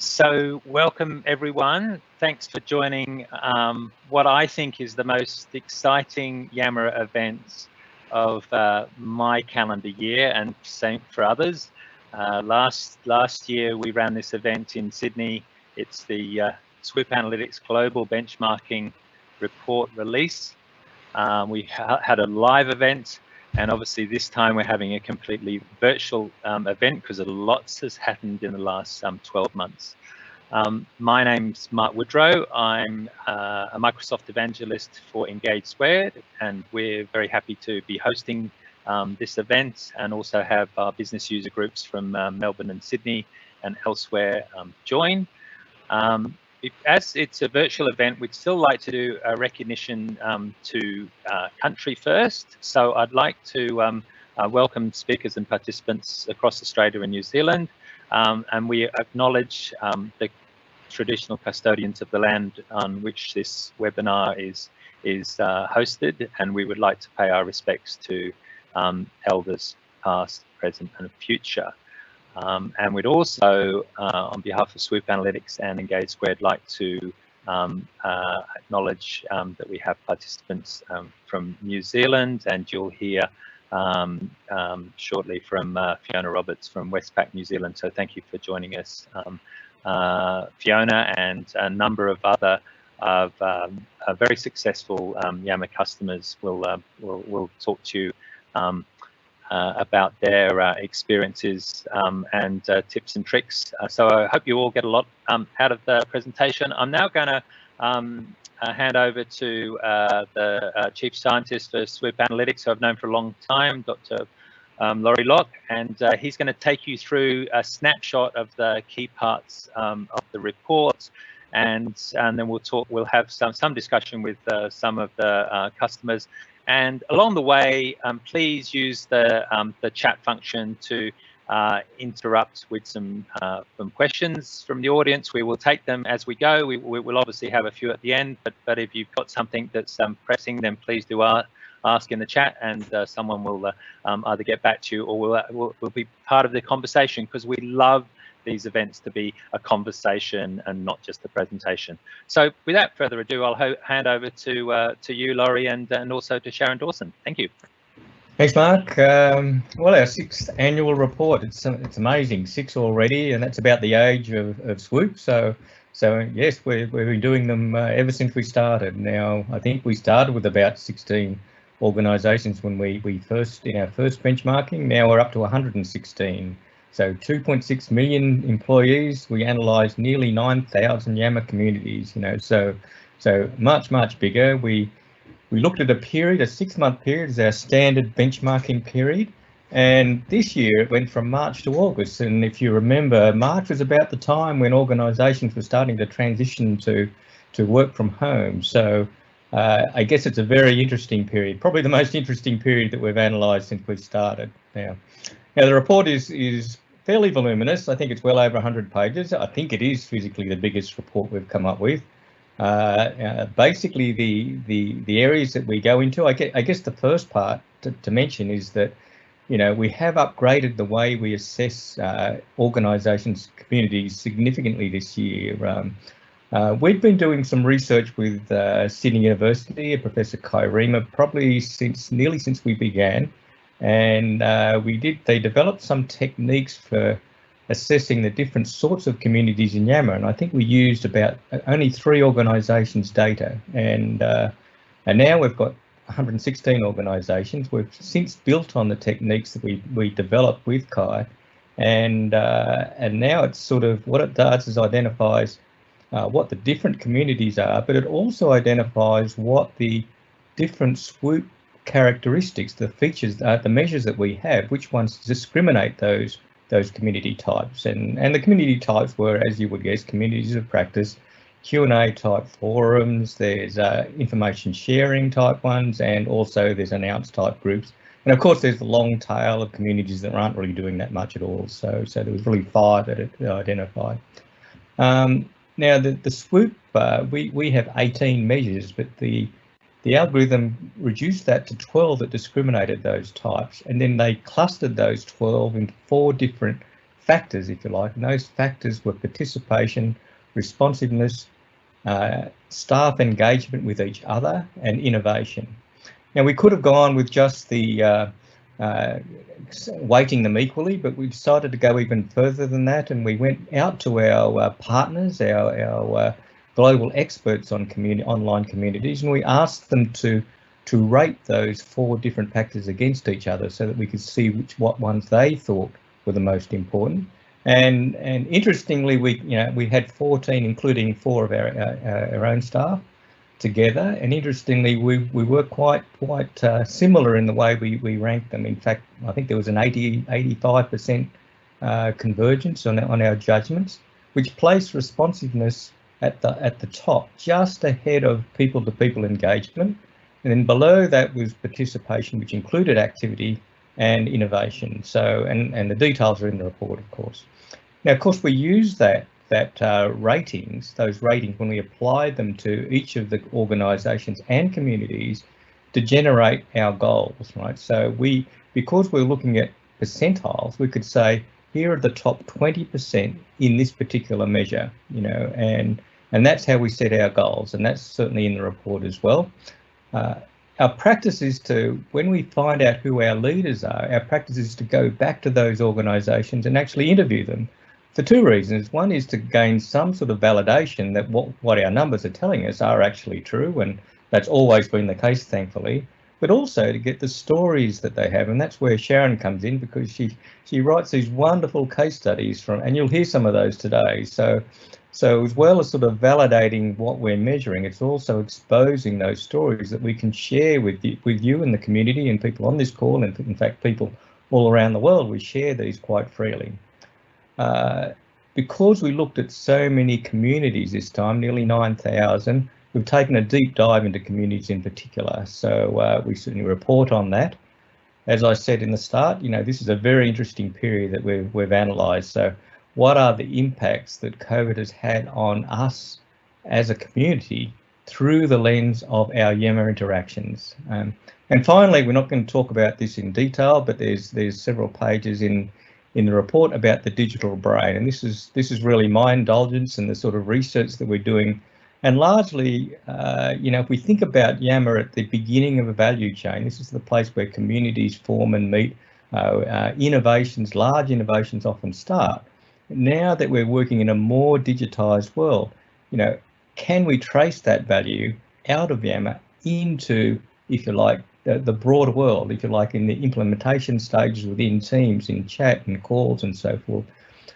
So welcome everyone. Thanks for joining what I think is the most exciting Yammer event of my calendar year, and same for others. Last year we ran this event in Sydney. It's the Swoop Analytics Global Benchmarking Report release. We had a live event, and obviously this time we're having a completely virtual event because lots has happened in the last 12 months. My name's Mark Woodrow. I'm a Microsoft evangelist for Engage Squared, and we're very happy to be hosting this event, and also have our business user groups from Melbourne and Sydney and elsewhere join. As it's a virtual event, we'd still like to do a recognition to country first. So I'd like to welcome speakers and participants across Australia and New Zealand. And we acknowledge the traditional custodians of the land on which this webinar is hosted, and we would like to pay our respects to elders past, present and future. And we'd also, on behalf of Swoop Analytics and Engage Squared, like to acknowledge that we have participants from New Zealand, and you'll hear shortly from Fiona Roberts from Westpac, New Zealand. So thank you for joining us, Fiona, and a number of other very successful Yammer customers will talk to you about their experiences and tips and tricks. So I hope you all get a lot out of the presentation. I'm now going to hand over to the Chief Scientist for Swoop Analytics, who I've known for a long time, Dr. Laurie Locke, and he's going to take you through a snapshot of the key parts of the report, and then we'll have some discussion with some of the customers. And along the way, please use the chat function to interrupt with some questions from the audience. We will take them as we go. We will obviously have a few at the end, but if you've got something that's pressing, then please do ask in the chat, and someone will either get back to you or will be part of the conversation, because we love these events to be a conversation and not just a presentation. So without further ado, I'll hand over to you, Laurie, and also to Sharon Dawson. Thank you. Thanks, Mark. Well, our 6th annual report, it's amazing, 6 already, and that's about the age of Swoop. So yes, we've been doing them ever since we started. Now, I think we started with about 16 organisations when we first, in our first benchmarking. Now we're up to 116. So 2.6 million employees. We analysed nearly 9,000 Yammer communities. So much bigger. We looked at a period, a 6-month period, as our standard benchmarking period. And this year it went from March to August. And if you remember, March was about the time when organisations were starting to transition to work from home. So I guess it's a very interesting period, probably the most interesting period that we've analysed since we've started. Now the report is fairly voluminous. I think it's well over 100 pages. I think it is physically the biggest report we've come up with. Basically, the areas that we go into, I guess the first part to mention is that, we have upgraded the way we assess organisations, communities significantly this year. We've been doing some research with Sydney University, Professor Kairima, probably nearly since we began. And they developed some techniques for assessing the different sorts of communities in Yammer, and I think we used about only 3 organisations' data, and now we've got 116 organisations. We've since built on the techniques that we developed with Kai, and now it's sort of, what it does is identifies what the different communities are, but it also identifies what the different Swoop characteristics, the features, the measures that we have, which ones discriminate those community types. And the community types were, as you would guess, communities of practice, Q&A type forums, there's information sharing type ones, and also there's announce type groups. And of course, there's the long tail of communities that aren't really doing that much at all. So there was really 5 that it identified. Now the Swoop, we have 18 measures, but the algorithm reduced that to 12 that discriminated those types, and then they clustered those 12 in 4 different factors, if you like, and those factors were participation, responsiveness, staff engagement with each other, and innovation. Now, we could have gone with just the weighting them equally, but we decided to go even further than that, and we went out to our partners, our global experts on online communities, and we asked them to rate those 4 different factors against each other so that we could see what ones they thought were the most important. And interestingly, we had 14, including 4 of our own staff together, and interestingly we were quite similar in the way we ranked them. In fact, I think there was an 85% convergence on our judgments, which placed responsiveness at the top, just ahead of people-to-people engagement, and then below that was participation, which included activity and innovation. So and the details are in the report, of course. Now, of course, we use those ratings, when we applied them to each of the organisations and communities to generate our goals, right? So because we're looking at percentiles, we could say, here are the top 20% in this particular measure, and that's how we set our goals, and that's certainly in the report as well. Our practice is when we find out who our leaders are, our practice is to go back to those organisations and actually interview them for 2 reasons. One is to gain some sort of validation that what our numbers are telling us are actually true, and that's always been the case, thankfully, but also to get the stories that they have, and that's where Sharon comes in, because she writes these wonderful case studies and you'll hear some of those today. So as well as sort of validating what we're measuring, it's also exposing those stories that we can share with you and the community and people on this call, and in fact people all around the world. We share these quite freely. Because we looked at so many communities this time, nearly 9,000, we've taken a deep dive into communities in particular. So we certainly report on that. As I said in the start, this is a very interesting period that we've analysed. So what are the impacts that COVID has had on us as a community through the lens of our Yammer interactions? And finally, we're not going to talk about this in detail, but there's several pages in the report about the digital brain, and this is really my indulgence and the sort of research that we're doing. And largely, if we think about Yammer at the beginning of a value chain, this is the place where communities form and meet. Large innovations often start. Now that we're working in a more digitised world, can we trace that value out of Yammer into, if you like, the broader world, if you like, in the implementation stages within teams, in chat and calls and so forth.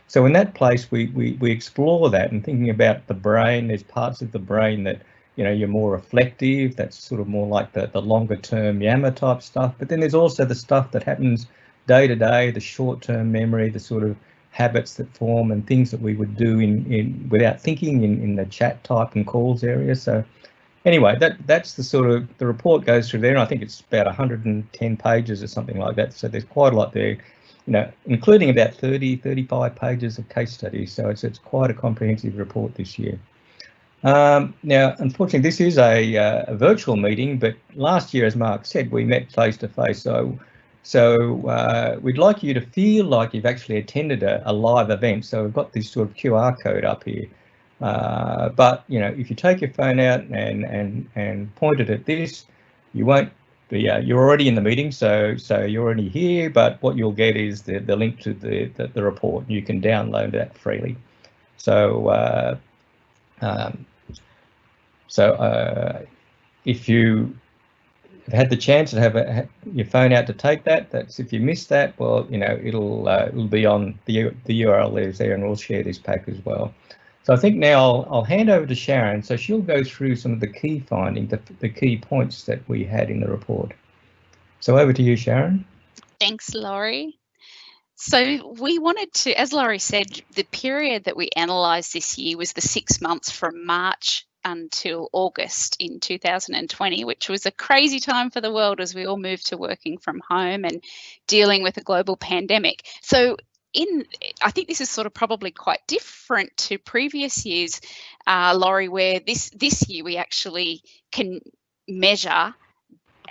So in that place, we explore that, and thinking about the brain, there's parts of the brain that, you're more reflective, that's sort of more like the longer term Yammer type stuff. But then there's also the stuff that happens day to day, the short term memory, the sort of habits that form and things that we would do without thinking in the chat type and calls area. So anyway, that's the report goes through there, and I think it's about 110 pages or something like that. So there's quite a lot there, including about 35 pages of case studies. So it's quite a comprehensive report this year. Now, unfortunately, this is a virtual meeting, but last year, as Mark said, we met face to face. So we'd like you to feel like you've actually attended a live event. So we've got this sort of QR code up here. But if you take your phone out and point it at this, you won't be. You're already in the meeting, so you're already here. But what you'll get is the link to the report. You can download that freely. So if you had the chance to have your phone out to take that's if you missed that, well, it'll be on the URL is there, and we'll share this pack as well. So I think now I'll hand over to Sharon, so she'll go through some of the key findings, the key points that we had in the report. So over to you, Sharon. Thanks, Laurie. So we wanted to, as Laurie said, the period that we analysed this year was the 6 months from March until August in 2020, which was a crazy time for the world as we all moved to working from home and dealing with a global pandemic. So I think this is sort of probably quite different to previous years, Laurie, where this year we actually can measure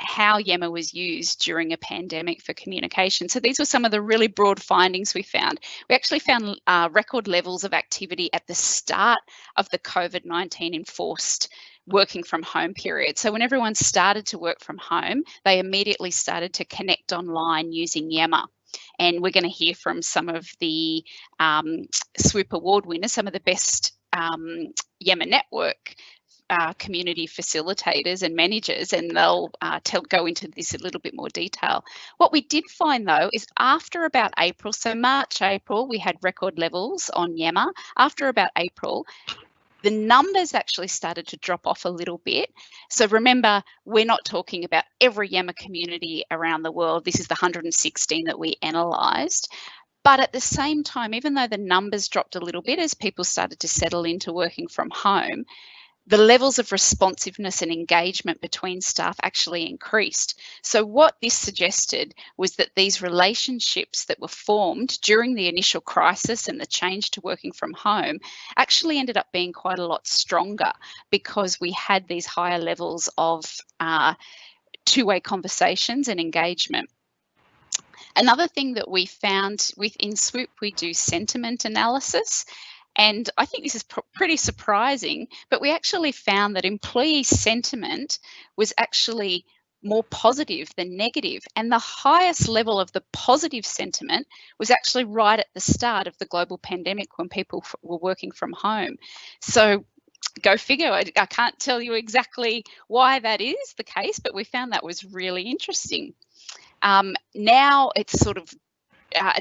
how Yammer was used during a pandemic for communication. So these were some of the really broad findings we found. We actually found record levels of activity at the start of the COVID-19 enforced working from home period. So when everyone started to work from home, they immediately started to connect online using Yammer. And we're going to hear from some of the Swoop Award winners, some of the best Yammer Network community facilitators and managers, and they'll go into this a little bit more detail. What we did find though is after about April, so March, April, we had record levels on Yammer. After about April, the numbers actually started to drop off a little bit. So remember, we're not talking about every Yammer community around the world. This is the 116 that we analysed. But at the same time, even though the numbers dropped a little bit as people started to settle into working from home, the levels of responsiveness and engagement between staff actually increased. So what this suggested was that these relationships that were formed during the initial crisis and the change to working from home actually ended up being quite a lot stronger because we had these higher levels of two-way conversations and engagement. Another thing that we found within Swoop, we do sentiment analysis. And I think this is pretty surprising, but we actually found that employee sentiment was actually more positive than negative. And the highest level of the positive sentiment was actually right at the start of the global pandemic when people were working from home. So go figure, I can't tell you exactly why that is the case, but we found that was really interesting. Now it's sort of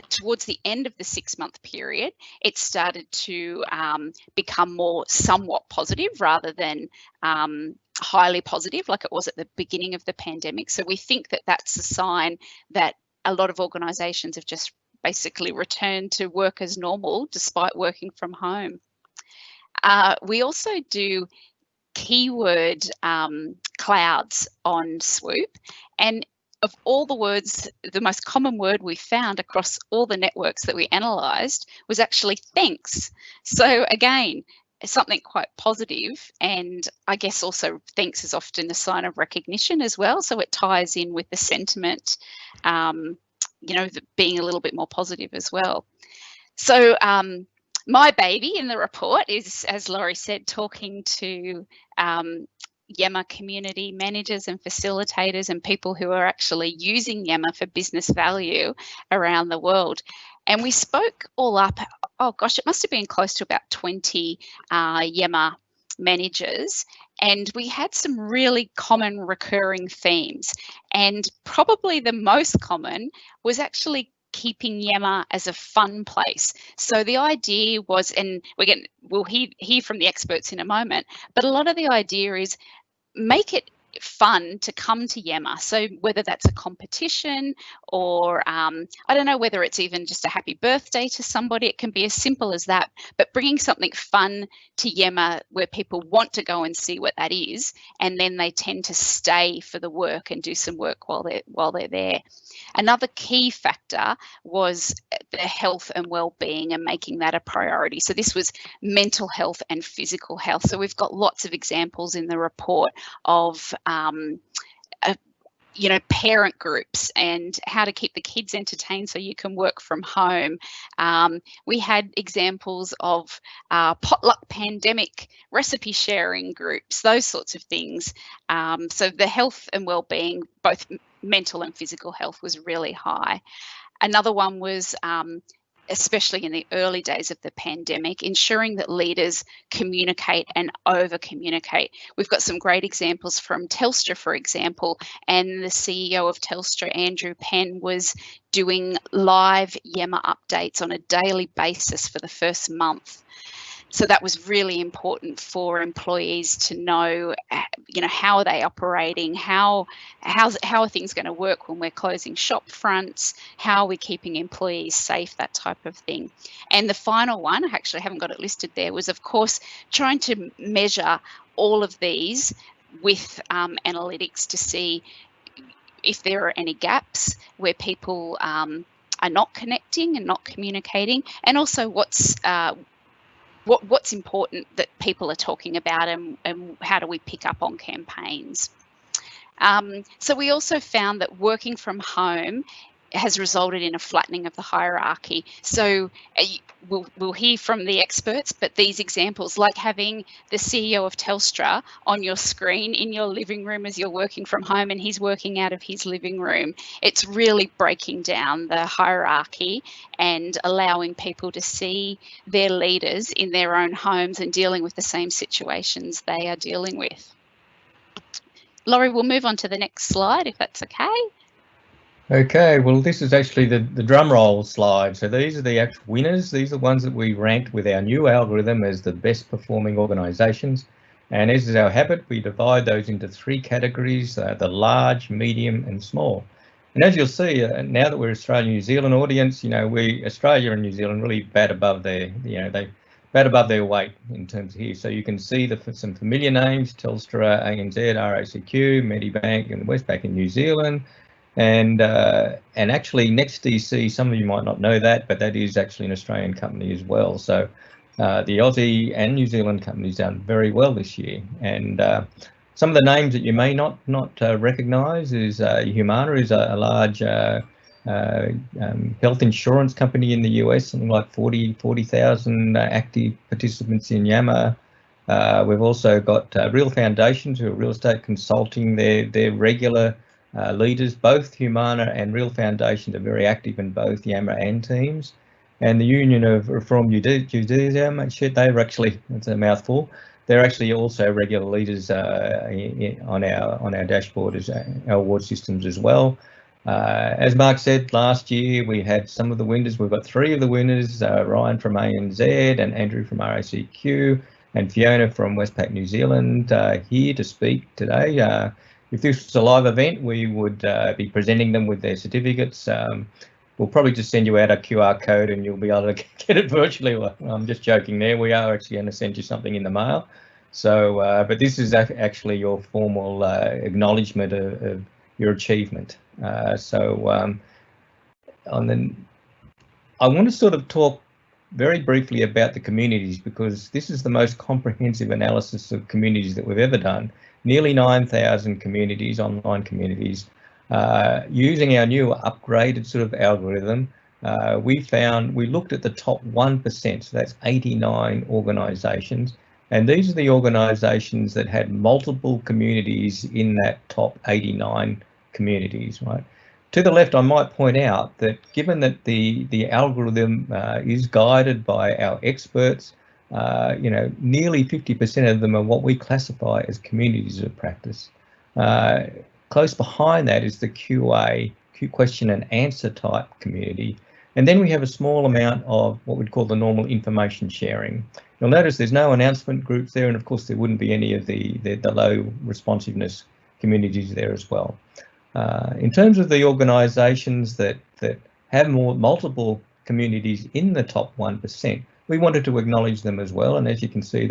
towards the end of the 6-month period, it started to become more somewhat positive rather than highly positive like it was at the beginning of the pandemic. So we think that that's a sign that a lot of organisations have just basically returned to work as normal despite working from home. We also do keyword clouds on Swoop, and of all the words, the most common word we found across all the networks that we analysed was actually thanks. So again, something quite positive, and I guess also thanks is often a sign of recognition as well. So it ties in with the sentiment, you know, being a little bit more positive as well. So my baby in the report is, as Laurie said, talking to Yammer community managers and facilitators and people who are actually using Yammer for business value around the world. And we spoke all up, oh gosh, it must have been close to about 20 Yammer managers. And we had some really common recurring themes. And probably the most common was actually keeping Yammer as a fun place. So the idea was, and we'll hear from the experts in a moment, but a lot of the idea is make it fun to come to Yammer. So whether that's a competition or I don't know, whether it's even just a happy birthday to somebody, it can be as simple as that. But bringing something fun to Yammer where people want to go and see what that is, and then they tend to stay for the work and do some work while they're there. Another key factor was the health and well-being and making that a priority. So this was mental health and physical health. So we've got lots of examples in the report of you know, parent groups and how to keep the kids entertained so you can work from home. We had examples of potluck pandemic recipe sharing groups, those sorts of things. So the health and well-being, both mental and physical health, was really high. Another one was especially in the early days of the pandemic, ensuring that leaders communicate and over-communicate. We've got some great examples from Telstra, for example, and the CEO of Telstra, Andrew Penn, was doing live Yammer updates on a daily basis for the first month. So that was really important for employees to know, you know, how are they operating, how are things going to work when we're closing shop fronts, how are we keeping employees safe, that type of thing. And the final one, I actually haven't got it listed there, was of course trying to measure all of these with analytics to see if there are any gaps where people are not connecting and not communicating, and also what's important that people are talking about, and how do we pick up on campaigns. So we also found that working from home has resulted in a flattening of the hierarchy. So we'll hear from the experts, but these examples, like having the CEO of Telstra on your screen in your living room as you're working from home and he's working out of his living room, it's really breaking down the hierarchy and allowing people to see their leaders in their own homes and dealing with the same situations they are dealing with. Laurie, we'll move on to the next slide, if that's okay. Okay, well, this is actually the drum roll slide. So these are the actual winners. These are the ones that we ranked with our new algorithm as the best performing organisations. And as is our habit, we divide those into 3 categories, the large, medium and small. And as you'll see, now that we're Australia-New Zealand audience, Australia and New Zealand really bat above their, they bat above their weight in terms of here. So you can see some familiar names: Telstra, ANZ, RACQ, Medibank and Westpac in New Zealand. And actually next to you see, some of you might not know that, but that is actually an Australian company as well. So the Aussie and New Zealand companies done very well this year. And some of the names that you may not recognise is Humana is a large health insurance company in the US, something like 40,000 active participants in Yammer. We've also got Real Foundations, who are real estate consulting. They're regular leaders. Both Humana and Real Foundations are very active in both Yammer and Teams. And the Union of Reform Judaism, they're actually, it's a mouthful, they're actually also regular leaders on our dashboard as our award systems as well. As Mark said, last year we had some of the winners. We've got 3 of the winners: Ryan from ANZ and Andrew from RACQ and Fiona from Westpac New Zealand here to speak today. If this was a live event, we would be presenting them with their certificates. We'll probably just send you out a QR code and you'll be able to get it virtually. Well, I'm just joking there. We are actually going to send you something in the mail. So, but this is actually your formal acknowledgement of your achievement. I want to sort of talk very briefly about the communities, because this is the most comprehensive analysis of communities that we've ever done. Nearly 9,000 communities, online communities. Using our new upgraded sort of algorithm, we looked at the top 1%, so that's 89 organisations, and these are the organisations that had multiple communities in that top 89 communities, right? To the left, I might point out that given that the algorithm is guided by our experts, nearly 50% of them are what we classify as communities of practice. Close behind that is the QA, question and answer type community. And then we have a small amount of what we'd call the normal information sharing. You'll notice there's no announcement groups there, and of course there wouldn't be any of the low responsiveness communities there as well. In terms of the organisations that have multiple communities in the top 1%, we wanted to acknowledge them as well. And as you can see,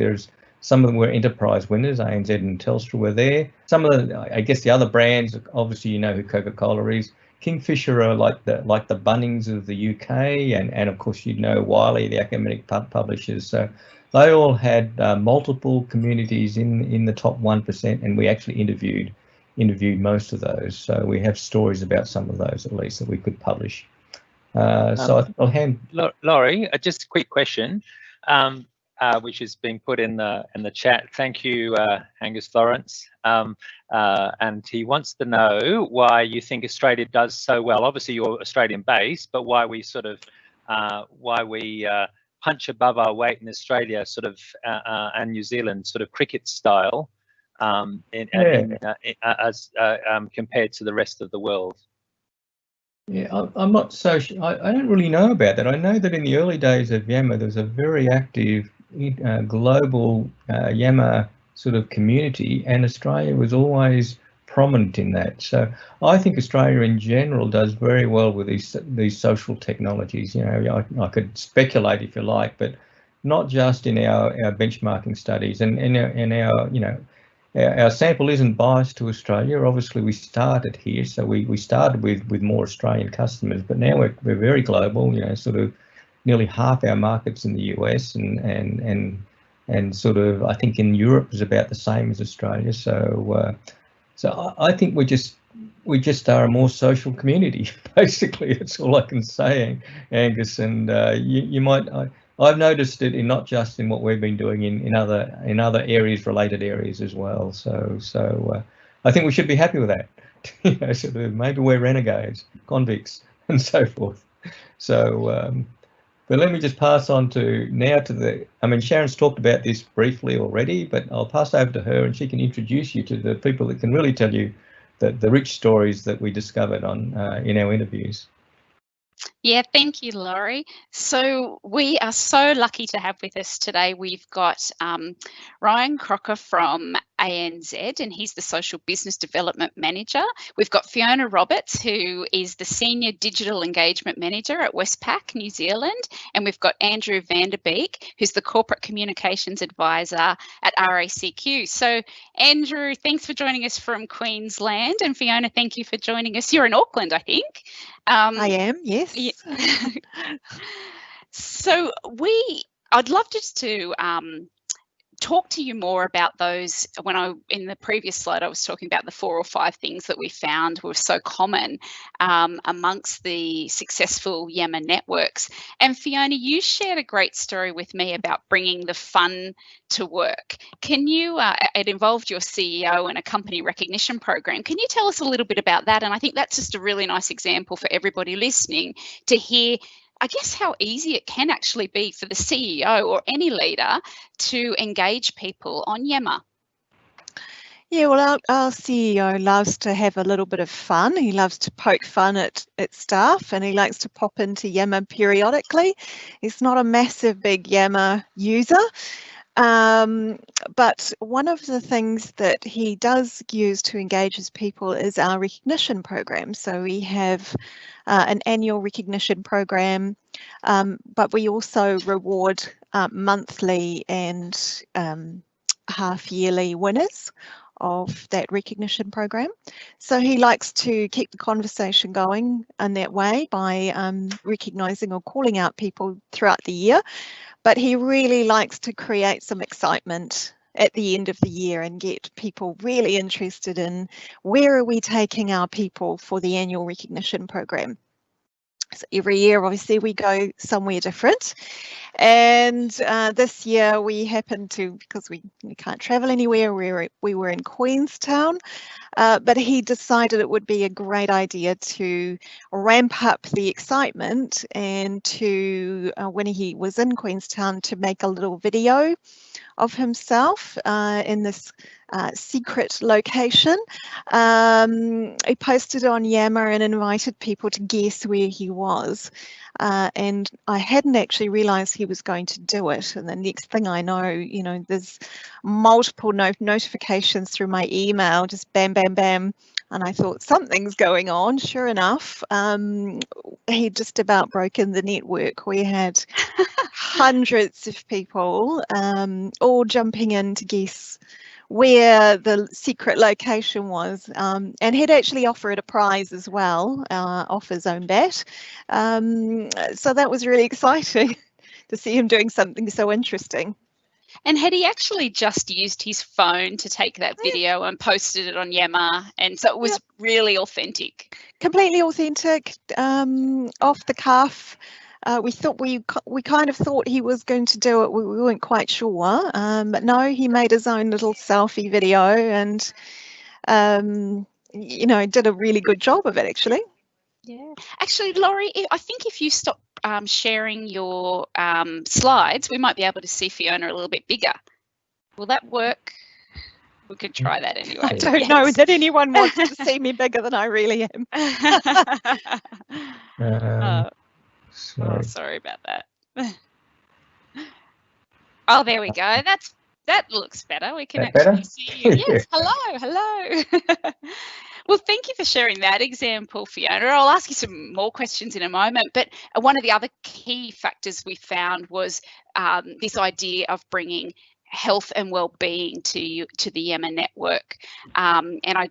some of them were enterprise winners. ANZ and Telstra were there. Some of I guess the other brands, obviously you know who Coca-Cola is. Kingfisher are like the Bunnings of the UK, and of course you know Wiley, the academic publishers. So they all had multiple communities in the top 1%, and we actually interviewed most of those. So we have stories about some of those at least that we could publish. So I'll hand. Laurie, just a quick question, which is being put in the chat. Thank you, Angus Florence. And he wants to know why you think Australia does so well. Obviously, you're Australian-based, but why we punch above our weight in Australia, sort of, and New Zealand, sort of cricket style, as compared to the rest of the world. Yeah, I'm not so sure. I don't really know about that. I know that in the early days of Yammer, there was a very active global Yammer sort of community, and Australia was always prominent in that. So I think Australia in general does very well with these social technologies. I could speculate if you like, but not just in our benchmarking studies and in our our sample isn't biased to Australia. Obviously, we started here, so we started with more Australian customers, but now we're very global. Sort of nearly half our markets in the US, and sort of I think in Europe is about the same as Australia. So I think we just are a more social community. Basically, that's all I can say, Angus. And you might. I've noticed it in not just in what we've been doing in other areas, related areas as well. So I think we should be happy with that. Sort of maybe we're renegades, convicts, and so forth. So, but let me just pass on to the. I mean, Sharon's talked about this briefly already, but I'll pass over to her, and she can introduce you to the people that can really tell you the rich stories that we discovered on in our interviews. Yeah, thank you, Laurie. So we are so lucky to have with us today. We've got Ryan Crocker from ANZ, and he's the Social Business Development Manager. We've got Fiona Roberts, who is the Senior Digital Engagement Manager at Westpac, New Zealand. And we've got Andrew Vanderbeek, who's the Corporate Communications Advisor at RACQ. So Andrew, thanks for joining us from Queensland. And Fiona, thank you for joining us. You're in Auckland, I think. I am, yes. Yeah. So I'd love just to talk to you more about those. In the previous slide, I was talking about the 4 or 5 things that we found were so common amongst the successful Yammer networks. And Fiona, you shared a great story with me about bringing the fun to work. Can you, it involved your CEO and a company recognition program. Can you tell us a little bit about that? And I think that's just a really nice example for everybody listening to hear, I guess, how easy it can actually be for the CEO or any leader to engage people on Yammer. Yeah, well, our CEO loves to have a little bit of fun. He loves to poke fun at staff, and he likes to pop into Yammer periodically. He's not a massive big Yammer user. But one of the things that he does use to engage his people is our recognition program. So we have an annual recognition program, but we also reward monthly and half-yearly winners of that recognition program. So he likes to keep the conversation going in that way by recognising or calling out people throughout the year. But he really likes to create some excitement at the end of the year and get people really interested in where are we taking our people for the annual recognition program. So every year, obviously, we go somewhere different. And this year we happened to, because we can't travel anywhere, we were in Queenstown, but he decided it would be a great idea to ramp up the excitement and to, when he was in Queenstown, to make a little video of himself in this secret location. He posted on Yammer and invited people to guess where he was. And I hadn't actually realised he was going to do it. And the next thing I know, there's multiple notifications through my email, just bam, bam, bam. And I thought something's going on. Sure enough, he just about broken the network. We had hundreds of people all jumping in to guess where the secret location was, and he'd actually offered a prize as well off his own bat. So that was really exciting to see him doing something so interesting. And had he actually just used his phone to take that video and posted it on Yammer? And so it was really authentic. Completely authentic, off the cuff. We kind of thought he was going to do it. We weren't quite sure, but no, he made his own little selfie video and, did a really good job of it, actually. Yeah. Actually, Laurie, I think if you stop sharing your slides, we might be able to see Fiona a little bit bigger. Will that work? We could try that anyway. I don't know that anyone wants to see me bigger than I really am. Sorry about that. Oh, there we go. That looks better. We can actually see you. Yes, hello. Well, thank you for sharing that example, Fiona. I'll ask you some more questions in a moment, but one of the other key factors we found was this idea of bringing health and well-being to the Yammer network. And I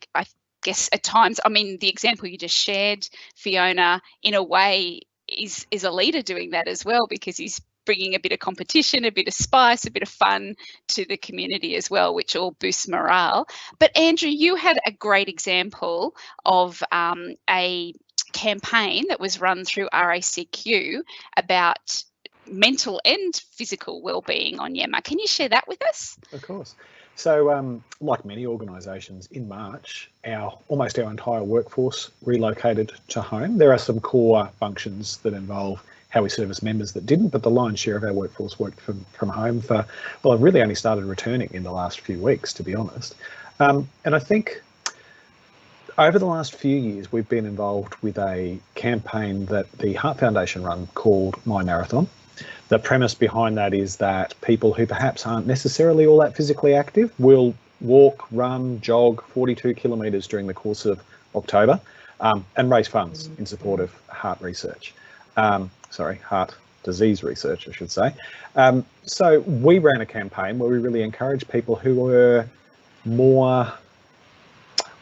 guess at times, the example you just shared, Fiona, in a way is a leader doing that as well, because he's bringing a bit of competition, a bit of spice, a bit of fun to the community as well, which all boosts morale. But Andrew, you had a great example of a campaign that was run through RACQ about mental and physical wellbeing on Yammer. Can you share that with us? Of course. So like many organisations, in March, almost our entire workforce relocated to home. There are some core functions that involve how we service members that didn't, but the lion's share of our workforce worked from home for, well, I've really only started returning in the last few weeks, to be honest. And I think over the last few years, we've been involved with a campaign that the Heart Foundation run called My Marathon. The premise behind that is that people who perhaps aren't necessarily all that physically active will walk, run, jog 42 kilometres during the course of October and raise funds in support of heart research. Heart disease research, I should say. So we ran a campaign where we really encouraged people who were more,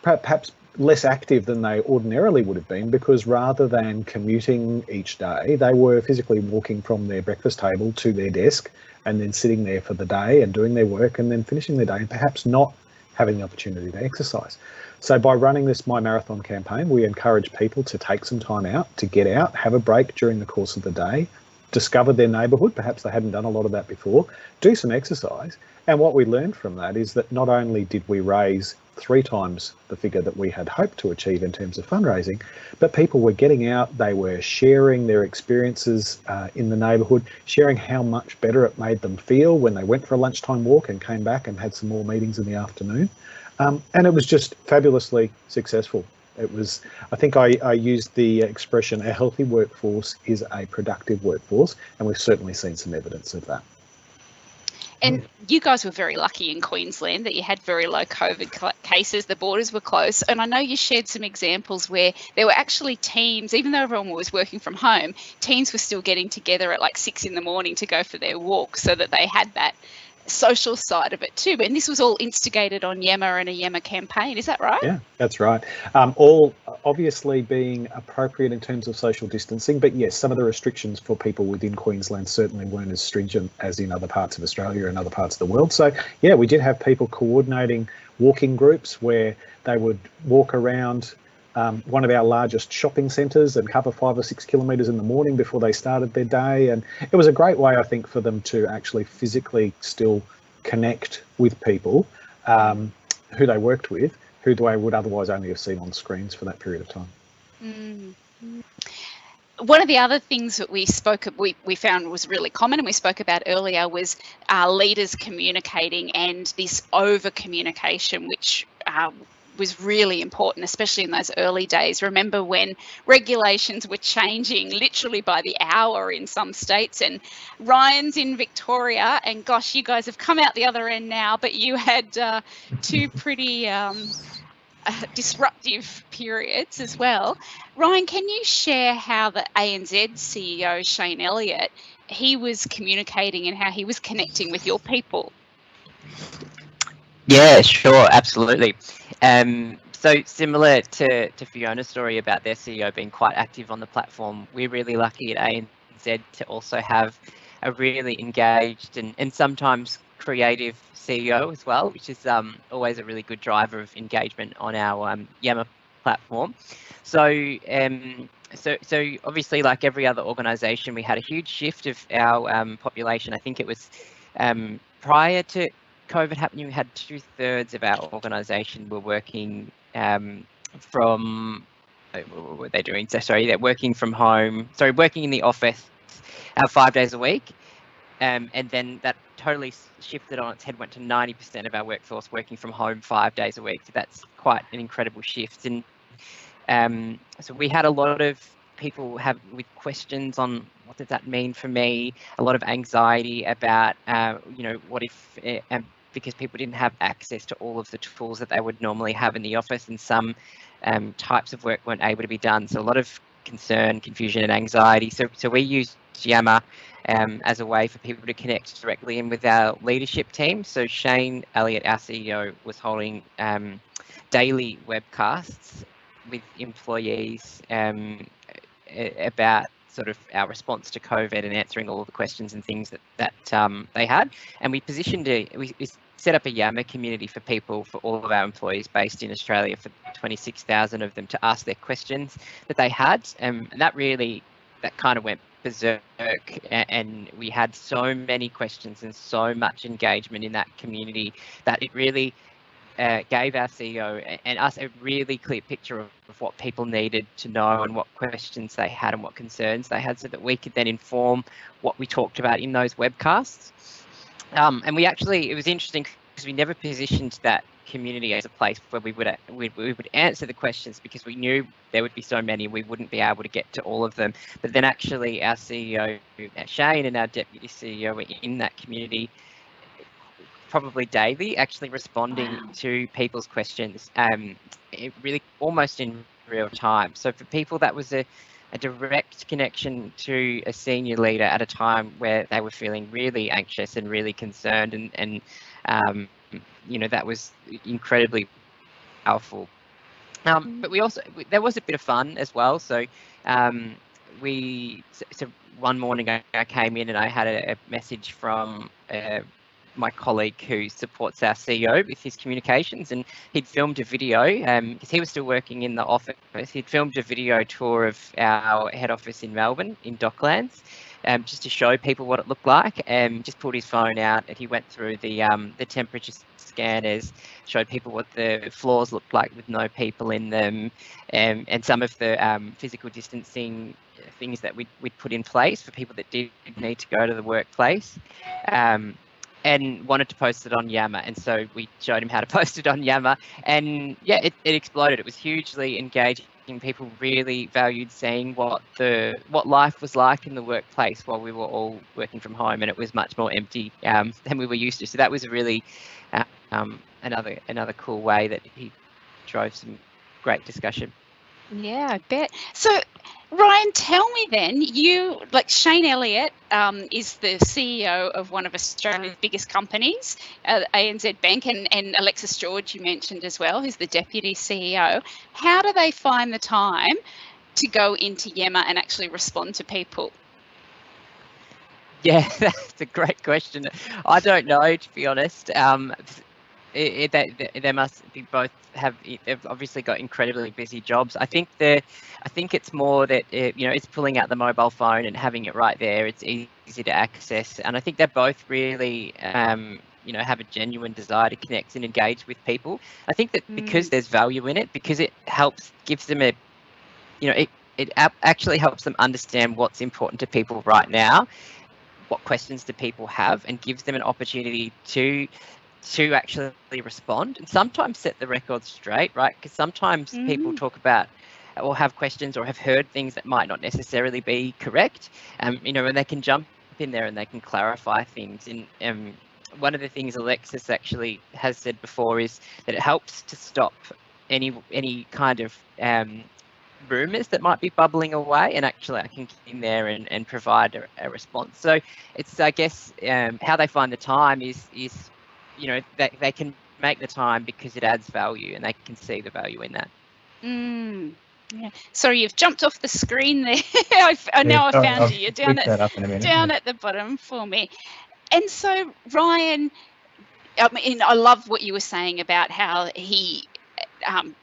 perhaps less active than they ordinarily would have been, because rather than commuting each day, they were physically walking from their breakfast table to their desk and then sitting there for the day and doing their work and then finishing their day and perhaps not having the opportunity to exercise. So by running this My Marathon campaign, we encourage people to take some time out, to get out, have a break during the course of the day, discover their neighbourhood, perhaps they hadn't done a lot of that before, do some exercise. And what we learned from that is that not only did we raise 3 times the figure that we had hoped to achieve in terms of fundraising, but people were getting out, they were sharing their experiences in the neighbourhood, sharing how much better it made them feel when they went for a lunchtime walk and came back and had some more meetings in the afternoon. And it was just fabulously successful. It was, I think I used the expression, a healthy workforce is a productive workforce, and we've certainly seen some evidence of that. And you guys were very lucky in Queensland that you had very low COVID cases, the borders were closed. And I know you shared some examples where there were actually teams, even though everyone was working from home, teams were still getting together at like 6 in the morning to go for their walk so that they had that social side of it too. And this was all instigated on Yammer and a Yammer campaign, is that right? Yeah, that's right. All obviously being appropriate in terms of social distancing, but yes, some of the restrictions for people within Queensland certainly weren't as stringent as in other parts of Australia and other parts of the world. So yeah, we did have people coordinating walking groups where they would walk around one of our largest shopping centres and cover 5 or 6 kilometres in the morning before they started their day. And it was a great way, I think, for them to actually physically still connect with people who they worked with, who they would otherwise only have seen on screens for that period of time. Mm. One of the other things that we found was really common and we spoke about earlier was leaders communicating and this over communication, which was really important, especially in those early days. Remember when regulations were changing literally by the hour in some states, and Ryan's in Victoria, and gosh, you guys have come out the other end now, but you had 2 pretty disruptive periods as well. Ryan, can you share how the ANZ CEO, Shane Elliott, he was communicating and how he was connecting with your people? Yeah, sure, absolutely. So similar to Fiona's story about their CEO being quite active on the platform, we're really lucky at ANZ to also have a really engaged and sometimes creative CEO as well, which is always a really good driver of engagement on our Yammer platform. So obviously, like every other organisation, we had a huge shift of our population. I think it was prior to COVID happening, we had 2/3 of our organisation were working from, what were they doing? So sorry, they're working from home, working in the office 5 days a week. And then that totally shifted on its head, went to 90% of our workforce working from home 5 days a week. So that's quite an incredible shift. And so we had a lot of people with questions on what does that mean for me, a lot of anxiety about, what if, because people didn't have access to all of the tools that they would normally have in the office, and some types of work weren't able to be done. So a lot of concern, confusion and anxiety. So we used Yammer as a way for people to connect directly in with our leadership team. So Shane Elliott, our CEO, was holding daily webcasts with employees about sort of our response to COVID and answering all of the questions and things that they had. And we positioned we set up a Yammer community for people, for all of our employees based in Australia, for 26,000 of them, to ask their questions that they had. And that kind of went berserk, and we had so many questions and so much engagement in that community that it really gave our CEO and us a really clear picture of what people needed to know and what questions they had and what concerns they had, so that we could then inform what we talked about in those webcasts. And it was interesting because we never positioned that community as a place where we would answer the questions, because we knew there would be so many, we wouldn't be able to get to all of them. But then actually our CEO, Shane, and our deputy CEO were in that community probably daily, actually responding to people's questions, it really almost in real time. So for people, that was a direct connection to a senior leader at a time where they were feeling really anxious and really concerned, and that was incredibly powerful. But there was a bit of fun as well. So one morning I came in and I had a message from my colleague who supports our CEO with his communications, and he'd filmed a video because he was still working in the office. He'd filmed a video tour of our head office in Melbourne, in Docklands, just to show people what it looked like, and just pulled his phone out and he went through the temperature scanners, showed people what the floors looked like with no people in them, and some of the physical distancing things that we'd put in place for people that did need to go to the workplace. And wanted to post it on Yammer, and so we showed him how to post it on Yammer, and yeah, it exploded. It was hugely engaging. People really valued seeing what life was like in the workplace while we were all working from home, and it was much more empty than we were used to. So that was a really another cool way that he drove some great discussion. Yeah, I bet. So, Ryan, tell me then, Shane Elliott is the CEO of one of Australia's biggest companies, ANZ Bank, and Alexis George, you mentioned as well, who's the deputy CEO. How do they find the time to go into Yammer and actually respond to people? Yeah, that's a great question. I don't know, to be honest. They must be both they've obviously got incredibly busy jobs. I think it's more that it's pulling out the mobile phone and having it right there. It's easy to access, and I think they both really have a genuine desire to connect and engage with people. I think that because there's value in it, because it gives them it actually helps them understand what's important to people right now, what questions do people have, and gives them an opportunity to actually respond and sometimes set the record straight, right? Because sometimes people talk about or have questions or have heard things that might not necessarily be correct, and they can jump in there and they can clarify things. And one of the things Alexis actually has said before is that it helps to stop any kind of rumours that might be bubbling away, and actually I can get in there and provide a response. So it's, I guess, how they find the time is they can make the time because it adds value and they can see the value in that. Yeah. Sorry, you've jumped off the screen there. I found you. You're down at the bottom for me. And so, Ryan, I love what you were saying about how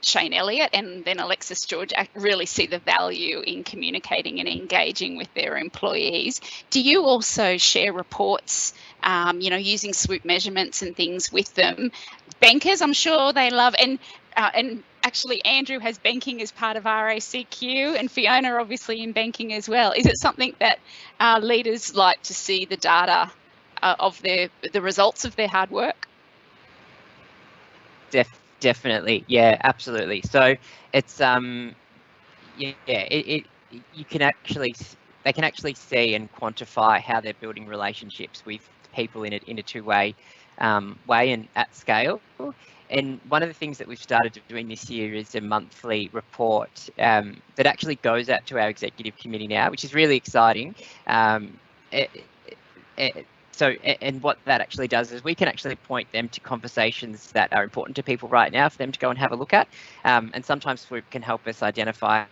Shane Elliott and then Alexis George really see the value in communicating and engaging with their employees. Do you also share reports, using Swoop measurements and things with them? Bankers, I'm sure they love, and actually Andrew has banking as part of RACQ, and Fiona obviously in banking as well. Is it something that leaders like to see the data of the results of their hard work? Definitely, yeah, absolutely. So it's they can actually see and quantify how they're building relationships with people in a two-way way and at scale. And one of the things that we've started doing this year is a monthly report that actually goes out to our executive committee now, which is really exciting. And what that actually does is we can actually point them to conversations that are important to people right now for them to go and have a look at. And sometimes Swoop can help us identify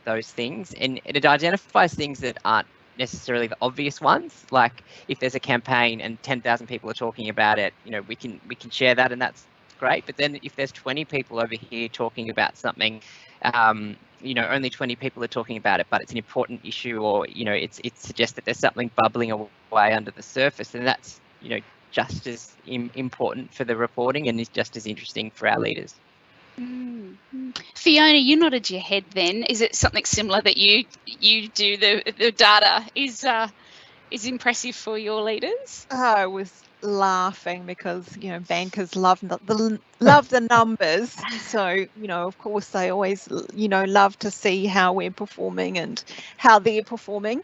those things, and it identifies things that aren't necessarily the obvious ones. Like if there's a campaign and 10,000 people are talking about it, you know, we can share that, and that's great. But then if there's 20 people over here talking about something, you know, only 20 people are talking about it, but it's an important issue, or, you know, it suggests that there's something bubbling away under the surface, and that's, you know, just as important for the reporting and is just as interesting for our leaders. Fiona, you nodded your head then. Is it something similar that you do, the data is impressive for your leaders? I was laughing because, you know, bankers love the numbers. So, you know, of course, they always, you know, love to see how we're performing and how they're performing.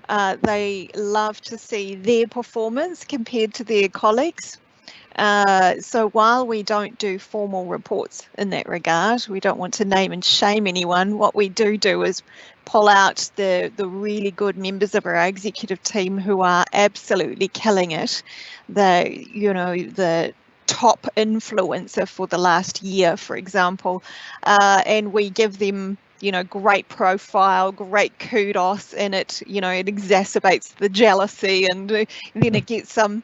They love to see their performance compared to their colleagues. So while we don't do formal reports in that regard, we don't want to name and shame anyone. What we do is pull out the really good members of our executive team who are absolutely killing it. The top influencer for the last year, for example, and we give them, you know, great profile, great kudos, and it, you know, it exacerbates the jealousy, and then it gets some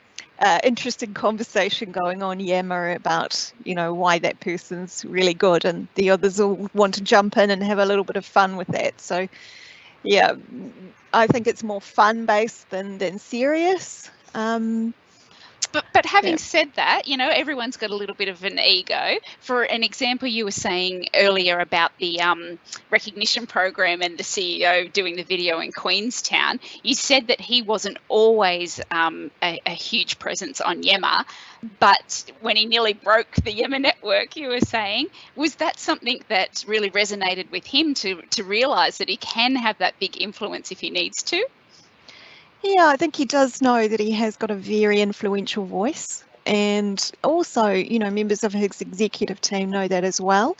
interesting conversation going on Yammer about, you know, why that person's really good, and the others all want to jump in and have a little bit of fun with that. So yeah, I think it's more fun based than serious. But having said that, you know, everyone's got a little bit of an ego. For an example, you were saying earlier about the recognition program and the CEO doing the video in Queenstown. You said that he wasn't always a huge presence on Yammer, but when he nearly broke the Yammer network, you were saying, was that something that really resonated with him to realise that he can have that big influence if he needs to? Yeah, I think he does know that he has got a very influential voice, and also, you know, members of his executive team know that as well.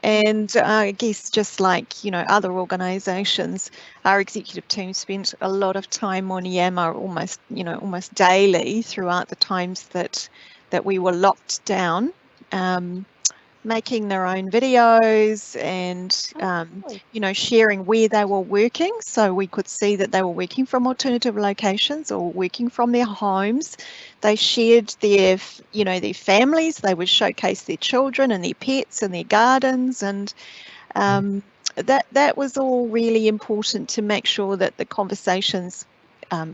And I guess just like, you know, other organisations, our executive team spent a lot of time on Yammer almost daily throughout the times that we were locked down, making their own videos and, you know, sharing where they were working, so we could see that they were working from alternative locations or working from their homes. They shared their, you know, their families. They would showcase their children and their pets and their gardens, and that was all really important to make sure that the conversations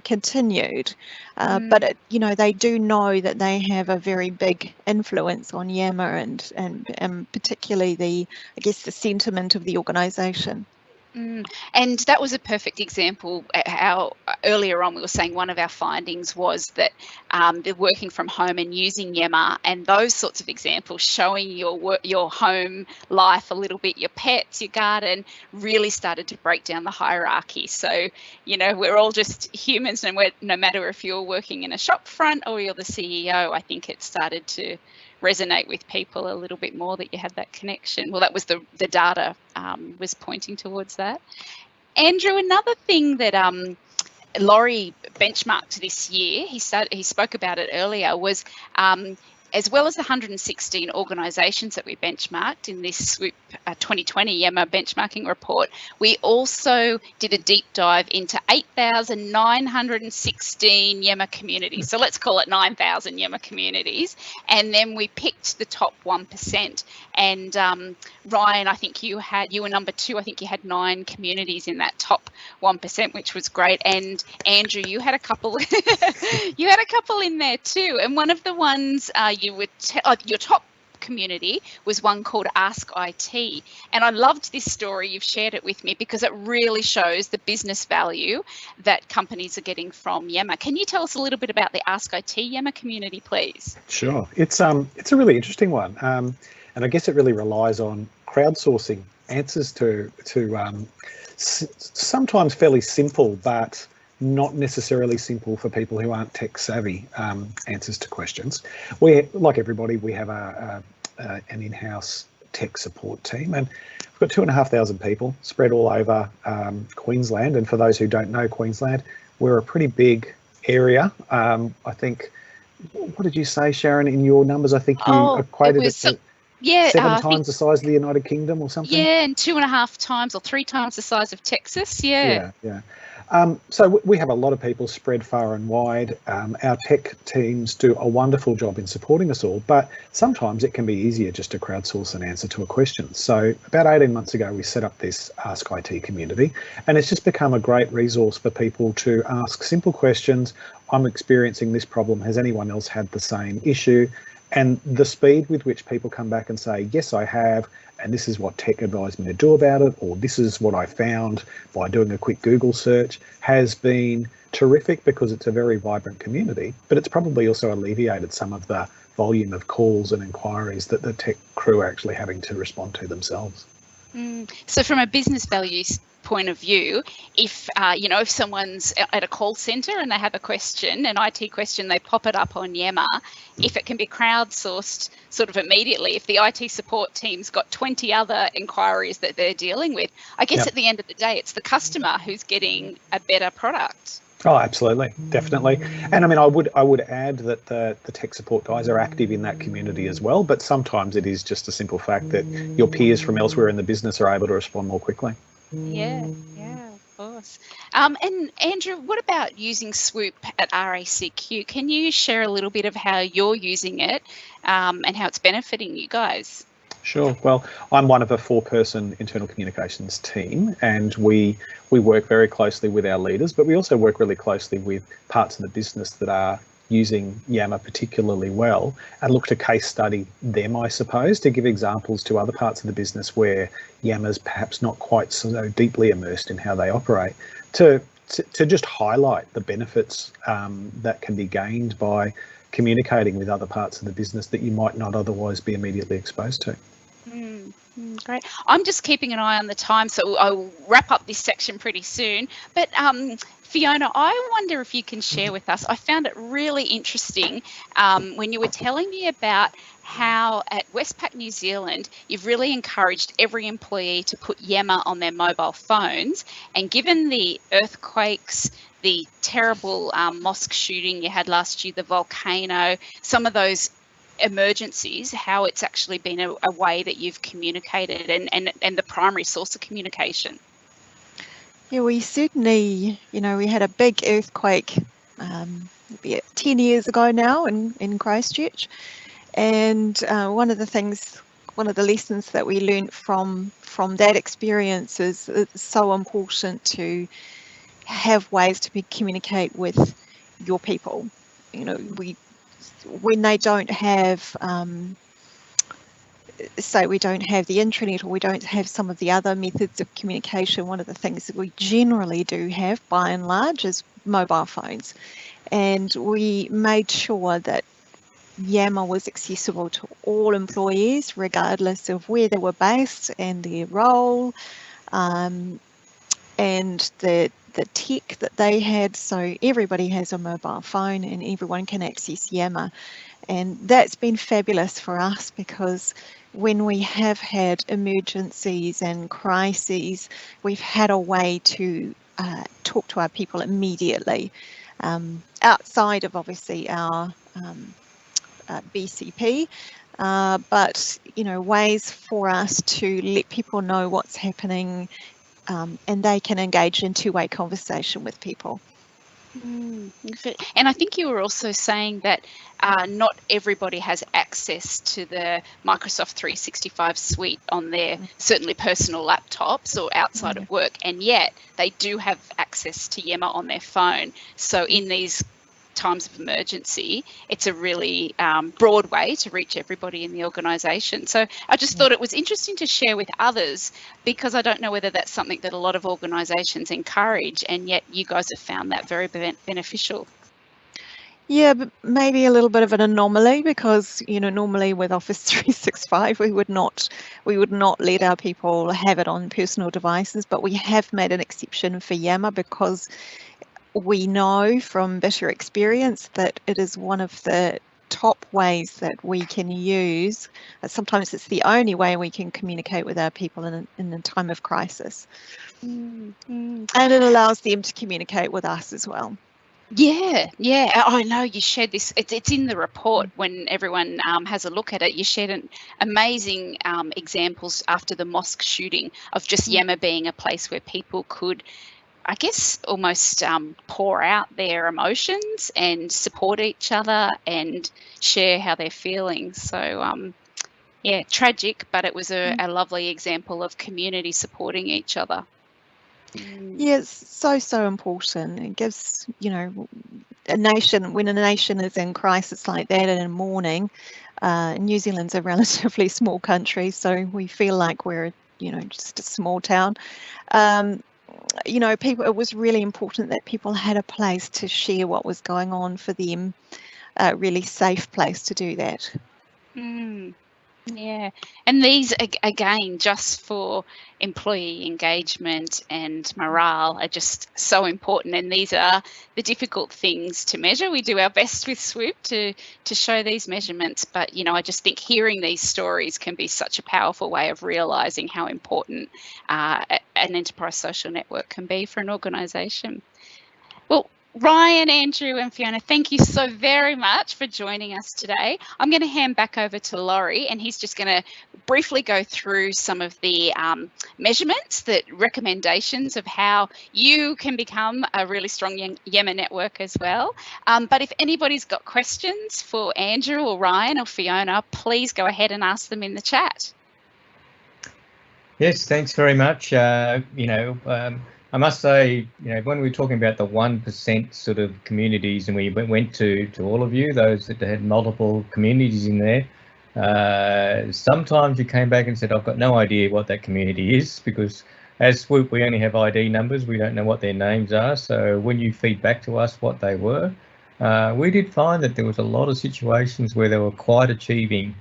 continued. But you know, they do know that they have a very big influence on Yammer and particularly the sentiment of the organisation. And that was a perfect example. How earlier on we were saying one of our findings was that the working from home and using Yammer and those sorts of examples, showing your home life a little bit, your pets, your garden, really started to break down the hierarchy. So, you know, we're all just humans, and no matter if you're working in a shop front or you're the CEO, I think it started to resonate with people a little bit more that you had that connection. Well, that was the data was pointing towards that. Andrew, another thing that Laurie benchmarked this year, he spoke about it earlier, was as well as the 116 organisations that we benchmarked in this Swoop 2020 Yammer benchmarking report, we also did a deep dive into 8,916 Yammer communities. So let's call it 9,000 Yammer communities. And then we picked the top 1%. And Ryan, I think you were number 2. I think you had 9 communities in that top 1%, which was great. And Andrew, you had a couple. You had a couple in there too. And one of the ones your top community was one called Ask IT, and I loved this story. You've shared it with me because it really shows the business value that companies are getting from Yammer. Can you tell us a little bit about the Ask IT Yammer community, please? Sure. It's a really interesting one, and I guess it really relies on crowdsourcing answers to sometimes fairly simple but not necessarily simple for people who aren't tech savvy answers to questions. We, like everybody, we have an in-house tech support team, and we've got 2,500 people spread all over Queensland. And for those who don't know Queensland, we're a pretty big area. I think, what did you say, Sharon, in your numbers? I think you equated it to Yeah, 7 times the size of the United Kingdom or something? Yeah, and 2.5 times or 3 times the size of Texas. Yeah. Yeah. So we have a lot of people spread far and wide. Our tech teams do a wonderful job in supporting us all, but sometimes it can be easier just to crowdsource an answer to a question. So about 18 months ago, we set up this Ask IT community, and it's just become a great resource for people to ask simple questions. I'm experiencing this problem. Has anyone else had the same issue? And the speed with which people come back and say, yes, I have, and this is what tech advised me to do about it, or this is what I found by doing a quick Google search, has been terrific because it's a very vibrant community, but it's probably also alleviated some of the volume of calls and inquiries that the tech crew are actually having to respond to themselves. So from a business values point of view, if if someone's at a call center and they have a question, an IT question, they pop it up on Yammer. If it can be crowdsourced sort of immediately, if the IT support team's got 20 other inquiries that they're dealing with, I guess at the end of the day, it's the customer who's getting a better product. Oh, absolutely, definitely. And I mean, I would add that the tech support guys are active in that community as well, but sometimes it is just a simple fact that your peers from elsewhere in the business are able to respond more quickly. Yeah, of course. And Andrew, what about using Swoop at RACQ? Can you share a little bit of how you're using it and how it's benefiting you guys? Sure. Well, I'm one of a 4-person internal communications team, and we work very closely with our leaders, but we also work really closely with parts of the business that are using Yammer particularly well, and look to case study them, I suppose, to give examples to other parts of the business where Yammer's perhaps not quite so deeply immersed in how they operate, to just highlight the benefits that can be gained by communicating with other parts of the business that you might not otherwise be immediately exposed to. Great. I'm just keeping an eye on the time, so I'll wrap up this section pretty soon. But Fiona, I wonder if you can share with us, I found it really interesting when you were telling me about how at Westpac New Zealand, you've really encouraged every employee to put Yammer on their mobile phones. And given the earthquakes, the terrible mosque shooting you had last year, the volcano, some of those emergencies, how it's actually been a way that you've communicated and the primary source of communication. Yeah, we certainly, we had a big earthquake 10 years ago now in Christchurch, and one of the lessons that we learned from that experience is it's so important to have ways to communicate with your people. When they don't have, say we don't have the internet or we don't have some of the other methods of communication, one of the things that we generally do have by and large is mobile phones. And we made sure that Yammer was accessible to all employees, regardless of where they were based and their role, and the tech that they had, so everybody has a mobile phone and everyone can access Yammer. And that's been fabulous for us because when we have had emergencies and crises, we've had a way to talk to our people immediately, outside of obviously our BCP, but ways for us to let people know what's happening, and they can engage in two-way conversation with people. And I think you were also saying that not everybody has access to the Microsoft 365 suite on their certainly personal laptops or outside of work, and yet they do have access to Yammer on their phone. So in these times of emergency, it's a really broad way to reach everybody in the organisation. So I just thought it was interesting to share with others, because I don't know whether that's something that a lot of organisations encourage, and yet you guys have found that very beneficial. Yeah, but maybe a little bit of an anomaly, because normally with Office 365 we would not let our people have it on personal devices, but we have made an exception for Yammer because we know from bitter experience that it is one of the top ways that we can use. Sometimes it's the only way we can communicate with our people in a time of crisis. And it allows them to communicate with us as well. Yeah. I know you shared this. It's in the report when everyone has a look at it. You shared amazing examples after the mosque shooting of just Yammer being a place where people could, I guess, almost pour out their emotions and support each other and share how they're feeling. So, yeah, tragic, but it was a lovely example of community supporting each other. Yeah, it's so important. It gives, you know, a nation, when a nation is in crisis like that and in mourning, New Zealand's a relatively small country, so we feel like we're, you know, just a small town. You know, people, it was really important that people had a place to share what was going on for them, a really safe place to do that. Yeah, and these again, just for employee engagement and morale, are just so important. And these are the difficult things to measure. We do our best with Swoop to show these measurements, but you know, I just think hearing these stories can be such a powerful way of realizing how important an enterprise social network can be for an organisation. Well, Ryan, Andrew and Fiona, thank you so very much for joining us today. I'm going to hand back over to Laurie, and he's just going to briefly go through some of the measurements, the recommendations of how you can become a really strong Yammer network as well. But if anybody's got questions for Andrew or Ryan or Fiona, please go ahead and ask them in the chat. Yes, thanks very much. I must say, you know, when we were talking about the 1% sort of communities, and we went to all of you, those that had multiple communities in there, sometimes you came back and said, I've got no idea what that community is, because as Swoop, we only have ID numbers. We don't know what their names are. So when you feed back to us what they were, we did find that there was a lot of situations where they were quite achieving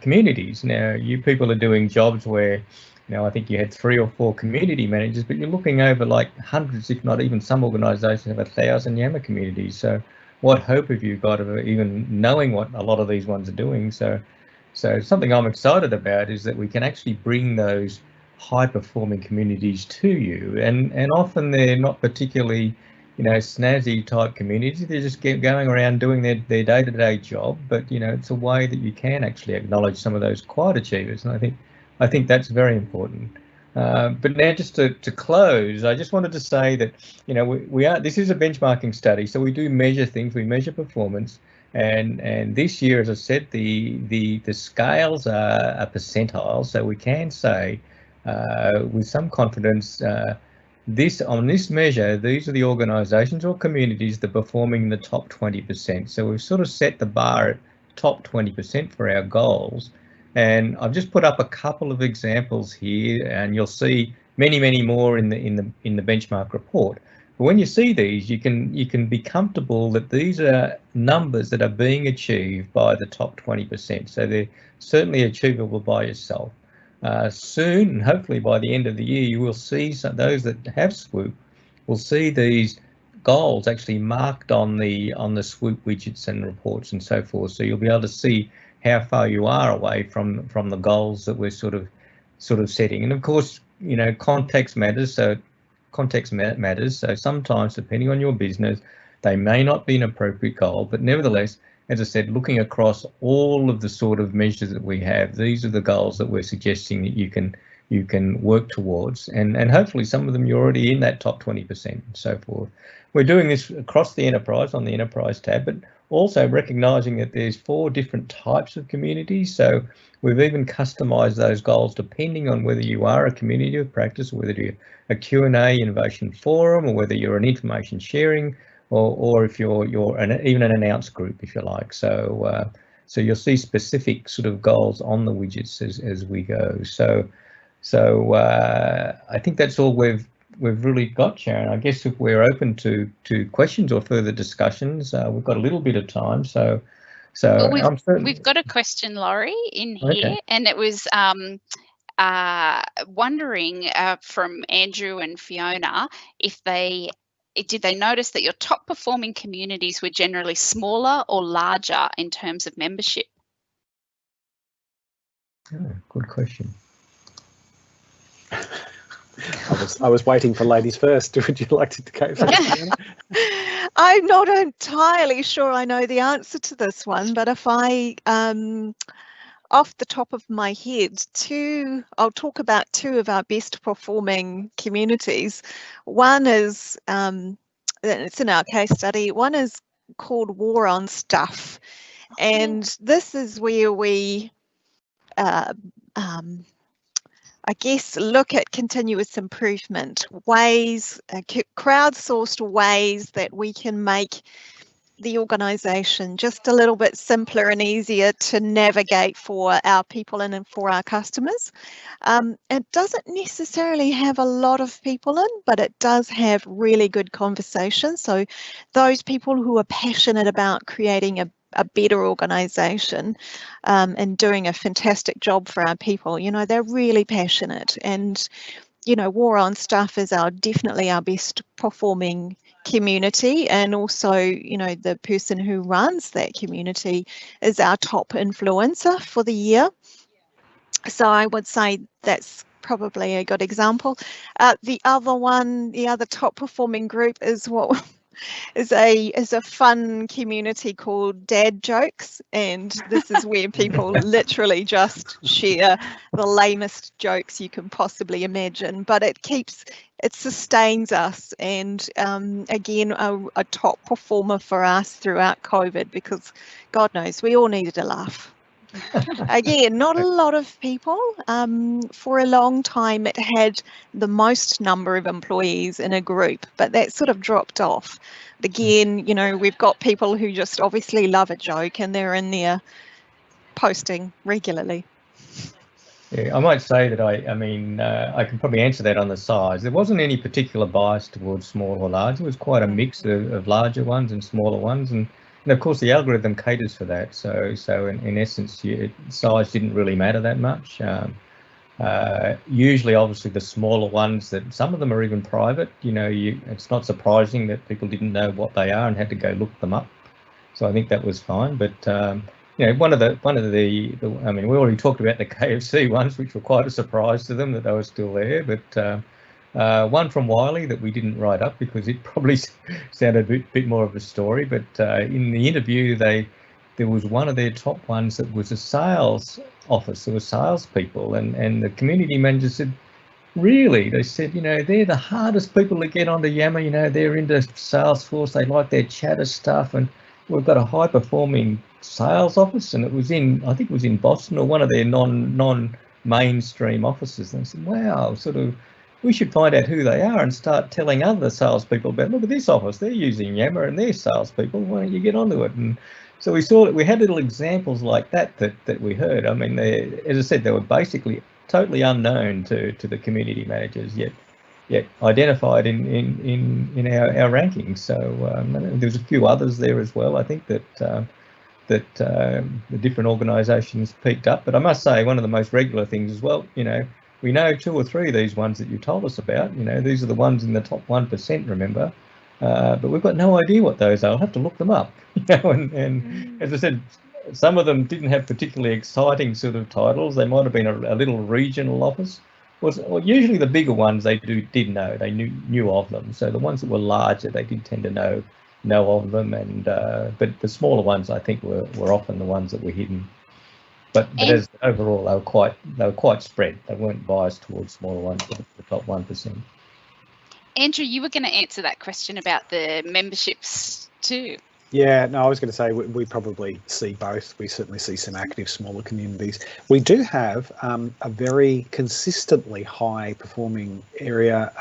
communities. Now, you people are doing jobs where, you know, I think you had 3 or 4 community managers, but you're looking over like hundreds, if not even some organisations have 1,000 Yammer communities. So what hope have you got of even knowing what a lot of these ones are doing? So something I'm excited about is that we can actually bring those high-performing communities to you, and often they're not particularly, you know, snazzy type communities. They're just going around doing their day-to-day job, but you know, it's a way that you can actually acknowledge some of those quiet achievers, and I think that's very important. But now, just to close, I just wanted to say that, you know, this is a benchmarking study, so we do measure things, we measure performance, and this year, as I said, the scales are a percentile, so we can say with some confidence on this measure, these are the organisations or communities that are performing in the top 20%. So we've sort of set the bar at top 20% for our goals. And I've just put up a couple of examples here, and you'll see many more in the benchmark report. But when you see these, you can be comfortable that these are numbers that are being achieved by the top 20%. So they're certainly achievable by yourself. Soon, and hopefully by the end of the year, you will see those that have Swoop will see these goals actually marked on the Swoop widgets and reports and so forth. So you'll be able to see how far you are away from the goals that we're sort of setting. And of course, you know, context matters. So sometimes, depending on your business, they may not be an appropriate goal, but nevertheless, as I said, looking across all of the sort of measures that we have, these are the goals that we're suggesting that you can work towards, and hopefully some of them you're already in that top 20% and so forth. We're doing this across the enterprise on the enterprise tab, but also recognising that there's 4 different types of communities. So we've even customised those goals depending on whether you are a community of practice, or whether you're a Q&A innovation forum, or whether you're an information sharing, or if you're even an announced group, if you like. So so you'll see specific sort of goals on the widgets as we go. So I think that's all we've really got, Sharon. I guess if we're open to questions or further discussions, we've got a little bit of time. So well, we've got a question, Laurie, in here, okay. And it was wondering from Andrew and Fiona if did they notice that your top performing communities were generally smaller or larger in terms of membership? Oh, good question. I was waiting for ladies first. Would you like to go first? I'm not entirely sure I know the answer to this one, but if I, off the top of my head, I'll talk about two of our best performing communities. One is, it's in our case study, one is called War on Stuff. And this is where we, I guess, look at continuous improvement, ways, crowdsourced ways that we can make the organisation just a little bit simpler and easier to navigate for our people and for our customers. It doesn't necessarily have a lot of people in, but it does have really good conversations. So those people who are passionate about creating a better organisation and doing a fantastic job for our people, you know, they're really passionate. And, you know, War on Stuff is definitely our best performing community, and also, you know, the person who runs that community is our top influencer for the year. So I would say that's probably a good example. The other top performing group is what is a fun community called Dad Jokes, and this is where people literally just share the lamest jokes you can possibly imagine, but it sustains us, and again, a top performer for us throughout COVID, because God knows we all needed a laugh. Again, not a lot of people. For a long time, it had the most number of employees in a group, but that sort of dropped off. But again, you know, we've got people who just obviously love a joke, and they're in there posting regularly. Yeah, I might say that I can probably answer that on the size. There wasn't any particular bias towards small or large. It was quite a mix of larger ones and smaller ones, and of course the algorithm caters for that. So in essence, size didn't really matter that much. Usually, obviously, the smaller ones, that some of them are even private. You know, it's not surprising that people didn't know what they are and had to go look them up. So I think that was fine. But you know, one of the I mean, we already talked about the KFC ones, which were quite a surprise to them that they were still there. But one from Wiley that we didn't write up because it probably sounded a bit more of a story. But in the interview, there was one of their top ones that was a sales office. There were salespeople, and the community manager said, really? They said, you know, they're the hardest people to get onto Yammer. You know, they're into Salesforce. They like their chatter stuff, and we've got a high-performing sales office, and I think it was in Boston, or one of their non-mainstream offices. And I said, wow, we should find out who they are and start telling other salespeople about, look at this office, they're using Yammer and they're salespeople. Why don't you get onto it? And so we saw that we had little examples like that we heard. I mean, as I said, they were basically totally unknown to the community managers, yet identified in our rankings. So there was a few others there as well. I think that the different organisations peaked up. But I must say, one of the most regular things as well, you know, we know 2 or 3 of these ones that you told us about. You know, these are the ones in the top 1%, remember? But we've got no idea what those are. I'll have to look them up. You know, and as I said, some of them didn't have particularly exciting sort of titles. They might have been a little regional office. Well, usually the bigger ones they did know. They knew of them. So the ones that were larger, they did tend to know of them. And but the smaller ones, I think, were often the ones that were hidden. But as overall, they were quite spread. They weren't biased towards smaller ones, but the top 1%. Andrew, you were going to answer that question about the memberships too. Yeah, no, I was going to say we probably see both. We certainly see some active smaller communities. We do have a very consistently high performing area.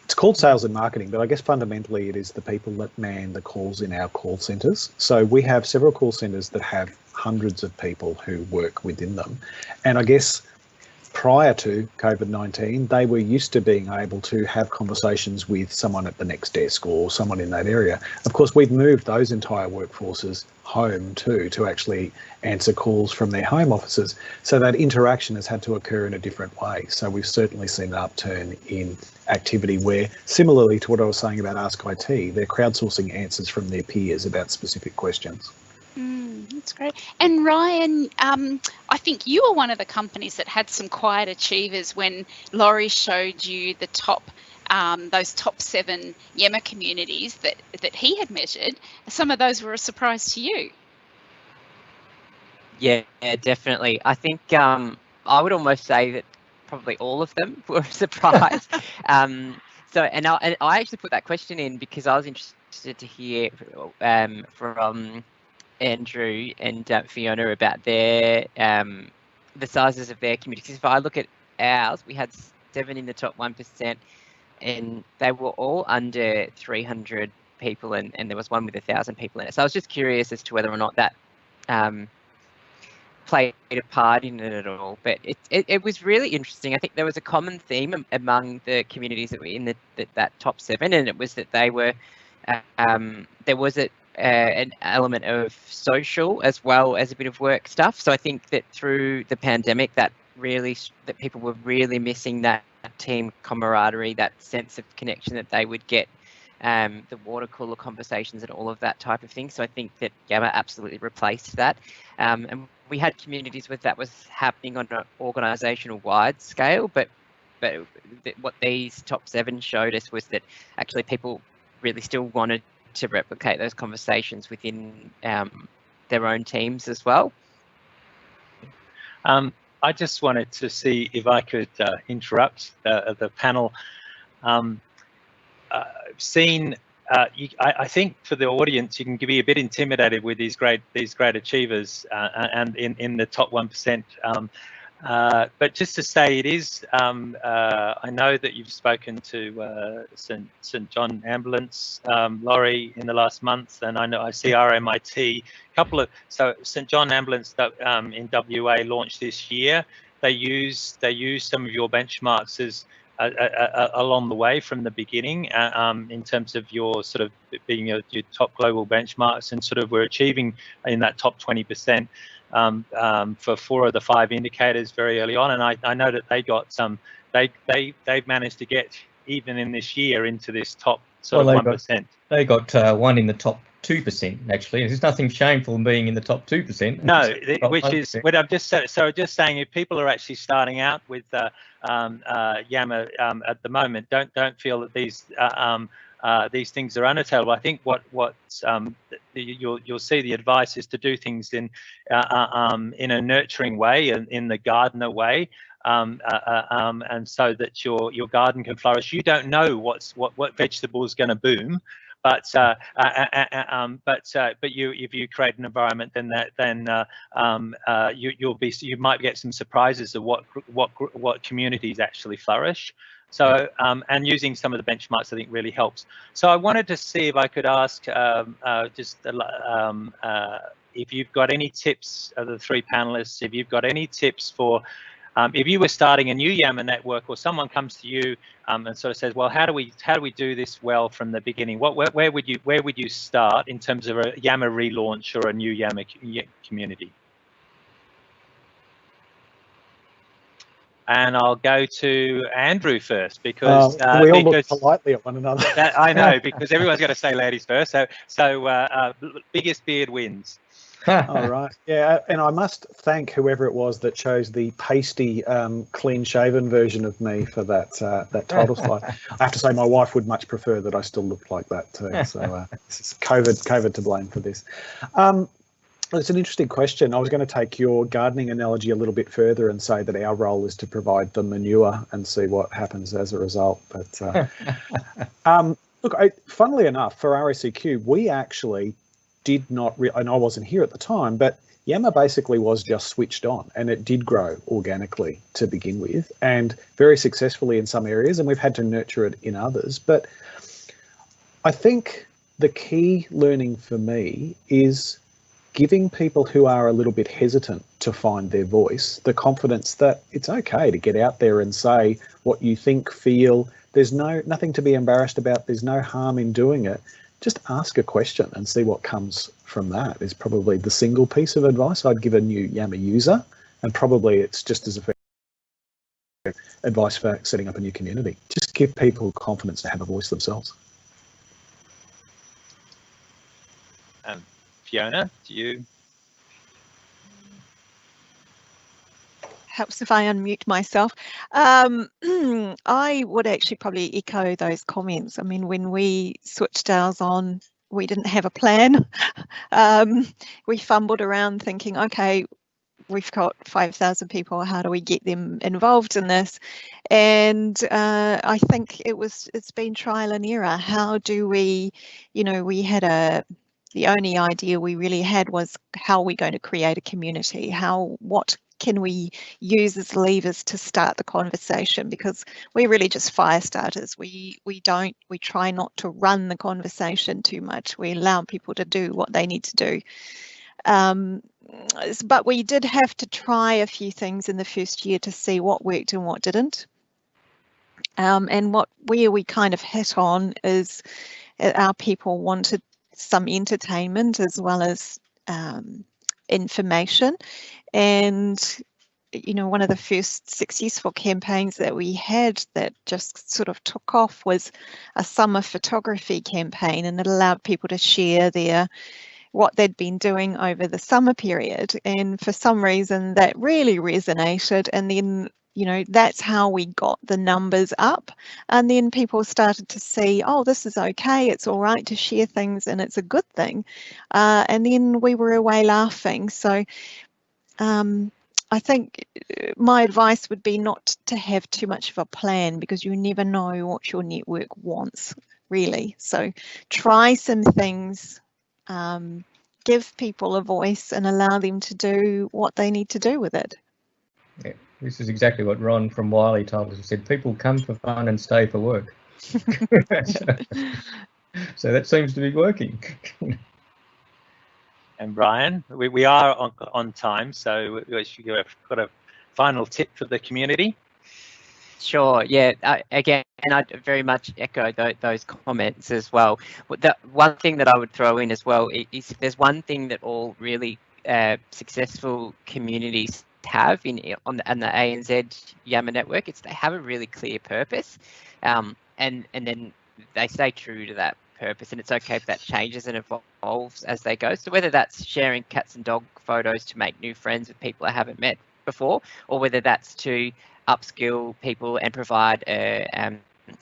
It's called sales and marketing, but I guess fundamentally it is the people that man the calls in our call centres. So we have several call centres that have hundreds of people who work within them. And I guess prior to COVID-19, they were used to being able to have conversations with someone at the next desk or someone in that area. Of course, we've moved those entire workforces home too, to actually answer calls from their home offices. So that interaction has had to occur in a different way. So we've certainly seen an upturn in activity where, similarly to what I was saying about Ask IT, they're crowdsourcing answers from their peers about specific questions. That's great. And Ryan, I think you were one of the companies that had some quiet achievers when Laurie showed you the top those top 7 Yammer communities that he had measured, some of those were a surprise to you. Yeah, definitely. I think I would almost say that probably all of them were a surprise. And I actually put that question in because I was interested to hear from Andrew and Fiona about their the sizes of their communities. If I look at ours, we had 7 in the top 1%, and they were all under 300 people, and there was one with 1,000 people in it. So I was just curious as to whether or not that played a part in it at all. But it was really interesting. I think there was a common theme among the communities that were in that top 7, and it was that they were there was an element of social as well as a bit of work stuff. So I think that through the pandemic, that people were really missing that team camaraderie, that sense of connection that they would get, the water cooler conversations and all of that type of thing. So I think that Yammer absolutely replaced that. And we had communities where that was happening on an organisational wide scale, but what these top 7 showed us was that actually people really still wanted to replicate those conversations within their own teams as well. I just wanted to see if I could interrupt the panel. I think for the audience, you can be a bit intimidated with these great achievers and in the top 1%. But just to say, it is. I know that you've spoken to St John Ambulance, Laurie, in the last month, and I know I see RMIT. So St John Ambulance in WA launched this year. They use some of your benchmarks as along the way from the beginning, in terms of your sort of being your top global benchmarks, and sort of we're achieving in that top 20%. For 4 of the 5 indicators very early on, and I know that they got some. They've managed to get even in this year into this top sort of 1%. They got 1 in the top 2%. Actually, there's nothing shameful in being in the top 2%. No, which is what I've just said. So just saying, if people are actually starting out with Yammer at the moment, don't feel that these things are unattainable. I think what you'll see the advice is to do things in a nurturing way and in the gardener way, and so that your garden can flourish. You don't know what vegetable is going to boom, but if you create an environment, you might get some surprises of what communities actually flourish. So, and using some of the benchmarks, I think, really helps. So I wanted to see if I could ask if you've got any tips, the 3 panelists, if you've got any tips for, if you were starting a new Yammer network, or someone comes to you and sort of says, well, how do we do this well from the beginning? Where would you start in terms of a Yammer relaunch or a new Yammer community? And I'll go to Andrew first, because we all look politely at one another. I know, because everyone's got to say ladies first. So biggest beard wins. All right. Yeah, and I must thank whoever it was that chose the pasty, clean-shaven version of me for that title slide. I have to say, my wife would much prefer that I still looked like that too. So this is COVID to blame for this. It's an interesting question. I was going to take your gardening analogy a little bit further and say that our role is to provide the manure and see what happens as a result. But look, funnily enough, for RSEQ, we actually did not, and I wasn't here at the time, but Yammer basically was just switched on, and it did grow organically to begin with, and very successfully in some areas, and we've had to nurture it in others. But I think the key learning for me is giving people who are a little bit hesitant to find their voice the confidence that it's okay to get out there and say what you think, feel. There's nothing to be embarrassed about. There's no harm in doing it. Just ask a question and see what comes from that is probably the single piece of advice I'd give a new Yammer user, and probably it's just as effective advice for setting up a new community. Just give people confidence to have a voice themselves. Fiona, do you? helps if I unmute myself. I would actually probably echo those comments. I mean, when we switched ours on, we didn't have a plan. We fumbled around thinking, okay, we've got 5,000 people. How do we get them involved in this? And I think it's been trial and error. How do we, we had the only idea we really had was how are we going to create a community? What can we use as levers to start the conversation? Because we're really just fire starters. We try not to run the conversation too much. We allow people to do what they need to do. But we did have to try a few things in the first year to see what worked and what didn't. And where we kind of hit on is our people wanted some entertainment as well as information. And one of the first successful campaigns that we had that just sort of took off was a summer photography campaign, and it allowed people to share what they'd been doing over the summer period. And for some reason that really resonated, and then that's how we got the numbers up. And then people started to see, oh, this is okay, it's all right to share things and it's a good thing. And then we were away laughing. So I think my advice would be not to have too much of a plan, because you never know what your network wants, really. So try some things, give people a voice and allow them to do what they need to do with it. Yeah, this is exactly what Ron from Wiley told us. He said, people come for fun and stay for work. So that seems to be working. And Brian, we are on time, so you've got a final tip for the community? Sure. Yeah. Again, and I very much echo those comments as well. The one thing that I would throw in as well is there's one thing that all really successful communities have on the ANZ Yammer network. It's they have a really clear purpose, and then they stay true to that purpose, and it's okay if that changes and evolves as they go. So whether that's sharing cats and dog photos to make new friends with people I haven't met before, or whether that's to upskill people and provide a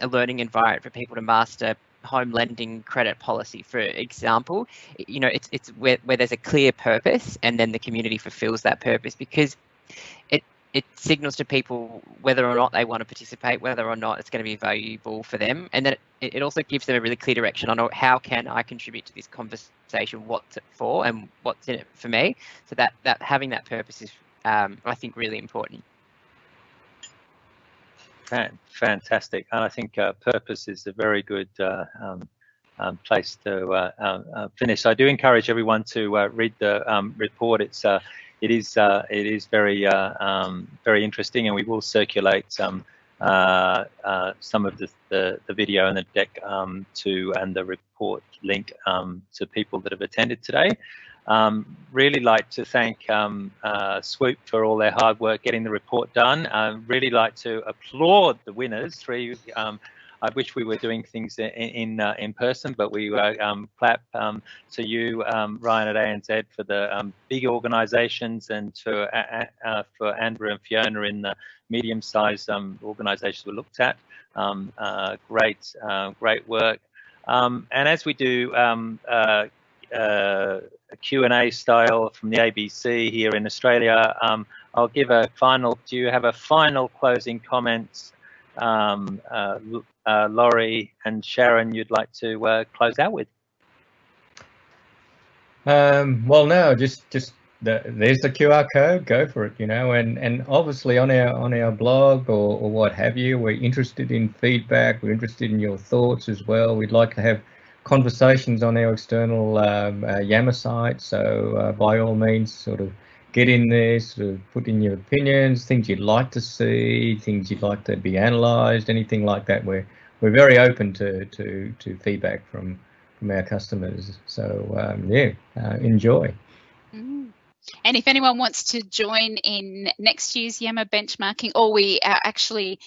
learning environment for people to master home lending credit policy, for example, it's where there's a clear purpose, and then the community fulfills that purpose, because it signals to people whether or not they want to participate, whether or not it's going to be valuable for them, and then it also gives them a really clear direction on how can I contribute to this conversation, what's it for, and what's in it for me. So that having that purpose is, I think, really important. Fantastic, and I think purpose is a very good place to finish. I do encourage everyone to read the report. It is very very interesting, and we will circulate some of the video and the deck and the report link to people that have attended today. Really like to thank Swoop for all their hard work getting the report done. Really like to applaud the winners. I wish we were doing things in person, but we clap to you, Ryan at ANZ, for the big organisations, and for Andrew and Fiona in the medium-sized organisations we looked at. Great work. And as we do a Q&A style from the ABC here in Australia, I'll give a final. Do you have a final closing comment? Laurie and Sharon, you'd like to close out with? Well, no, just there's the QR code. Go for it, and obviously on our blog or what have you, we're interested in feedback. We're interested in your thoughts as well. We'd like to have conversations on our external Yammer site. So by all means, sort of get in there, sort of put in your opinions, things you'd like to see, things you'd like to be analysed, anything like that. We're very open to feedback from our customers. So enjoy. And if anyone wants to join in next year's Yammer benchmarking, or we are actually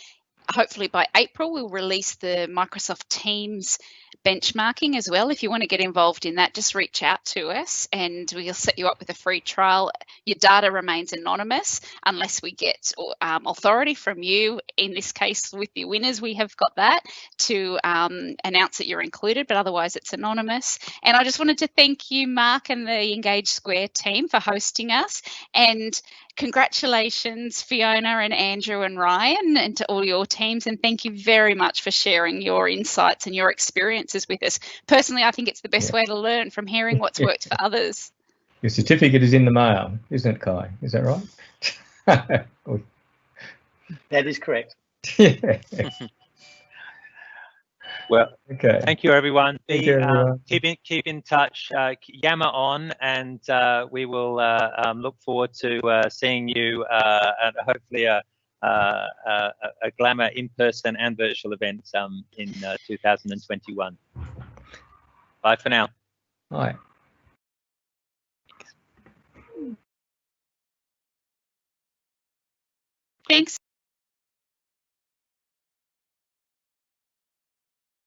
hopefully by April, we'll release the Microsoft Teams benchmarking as well. If you want to get involved in that, just reach out to us and we'll set you up with a free trial. Your data remains anonymous unless we get authority from you. In this case, with the winners, we have got that to announce that you're included, but otherwise it's anonymous. And I just wanted to thank you, Mark, and the Engage Square team for hosting us. And congratulations, Fiona and Andrew and Ryan, and to all your teams. And thank you very much for sharing your insights and your experiences with us. Personally, I think it's the best way to learn, from hearing what's worked for others. Your certificate is in the mail, isn't it, Kai? Is that right? That is correct. Yeah. Well, Okay. thank you, everyone. Thank you, everyone. Keep in touch. Yammer on, and we will look forward to seeing you at hopefully a glamour in-person and virtual event in 2021. Bye for now. Bye. Thanks.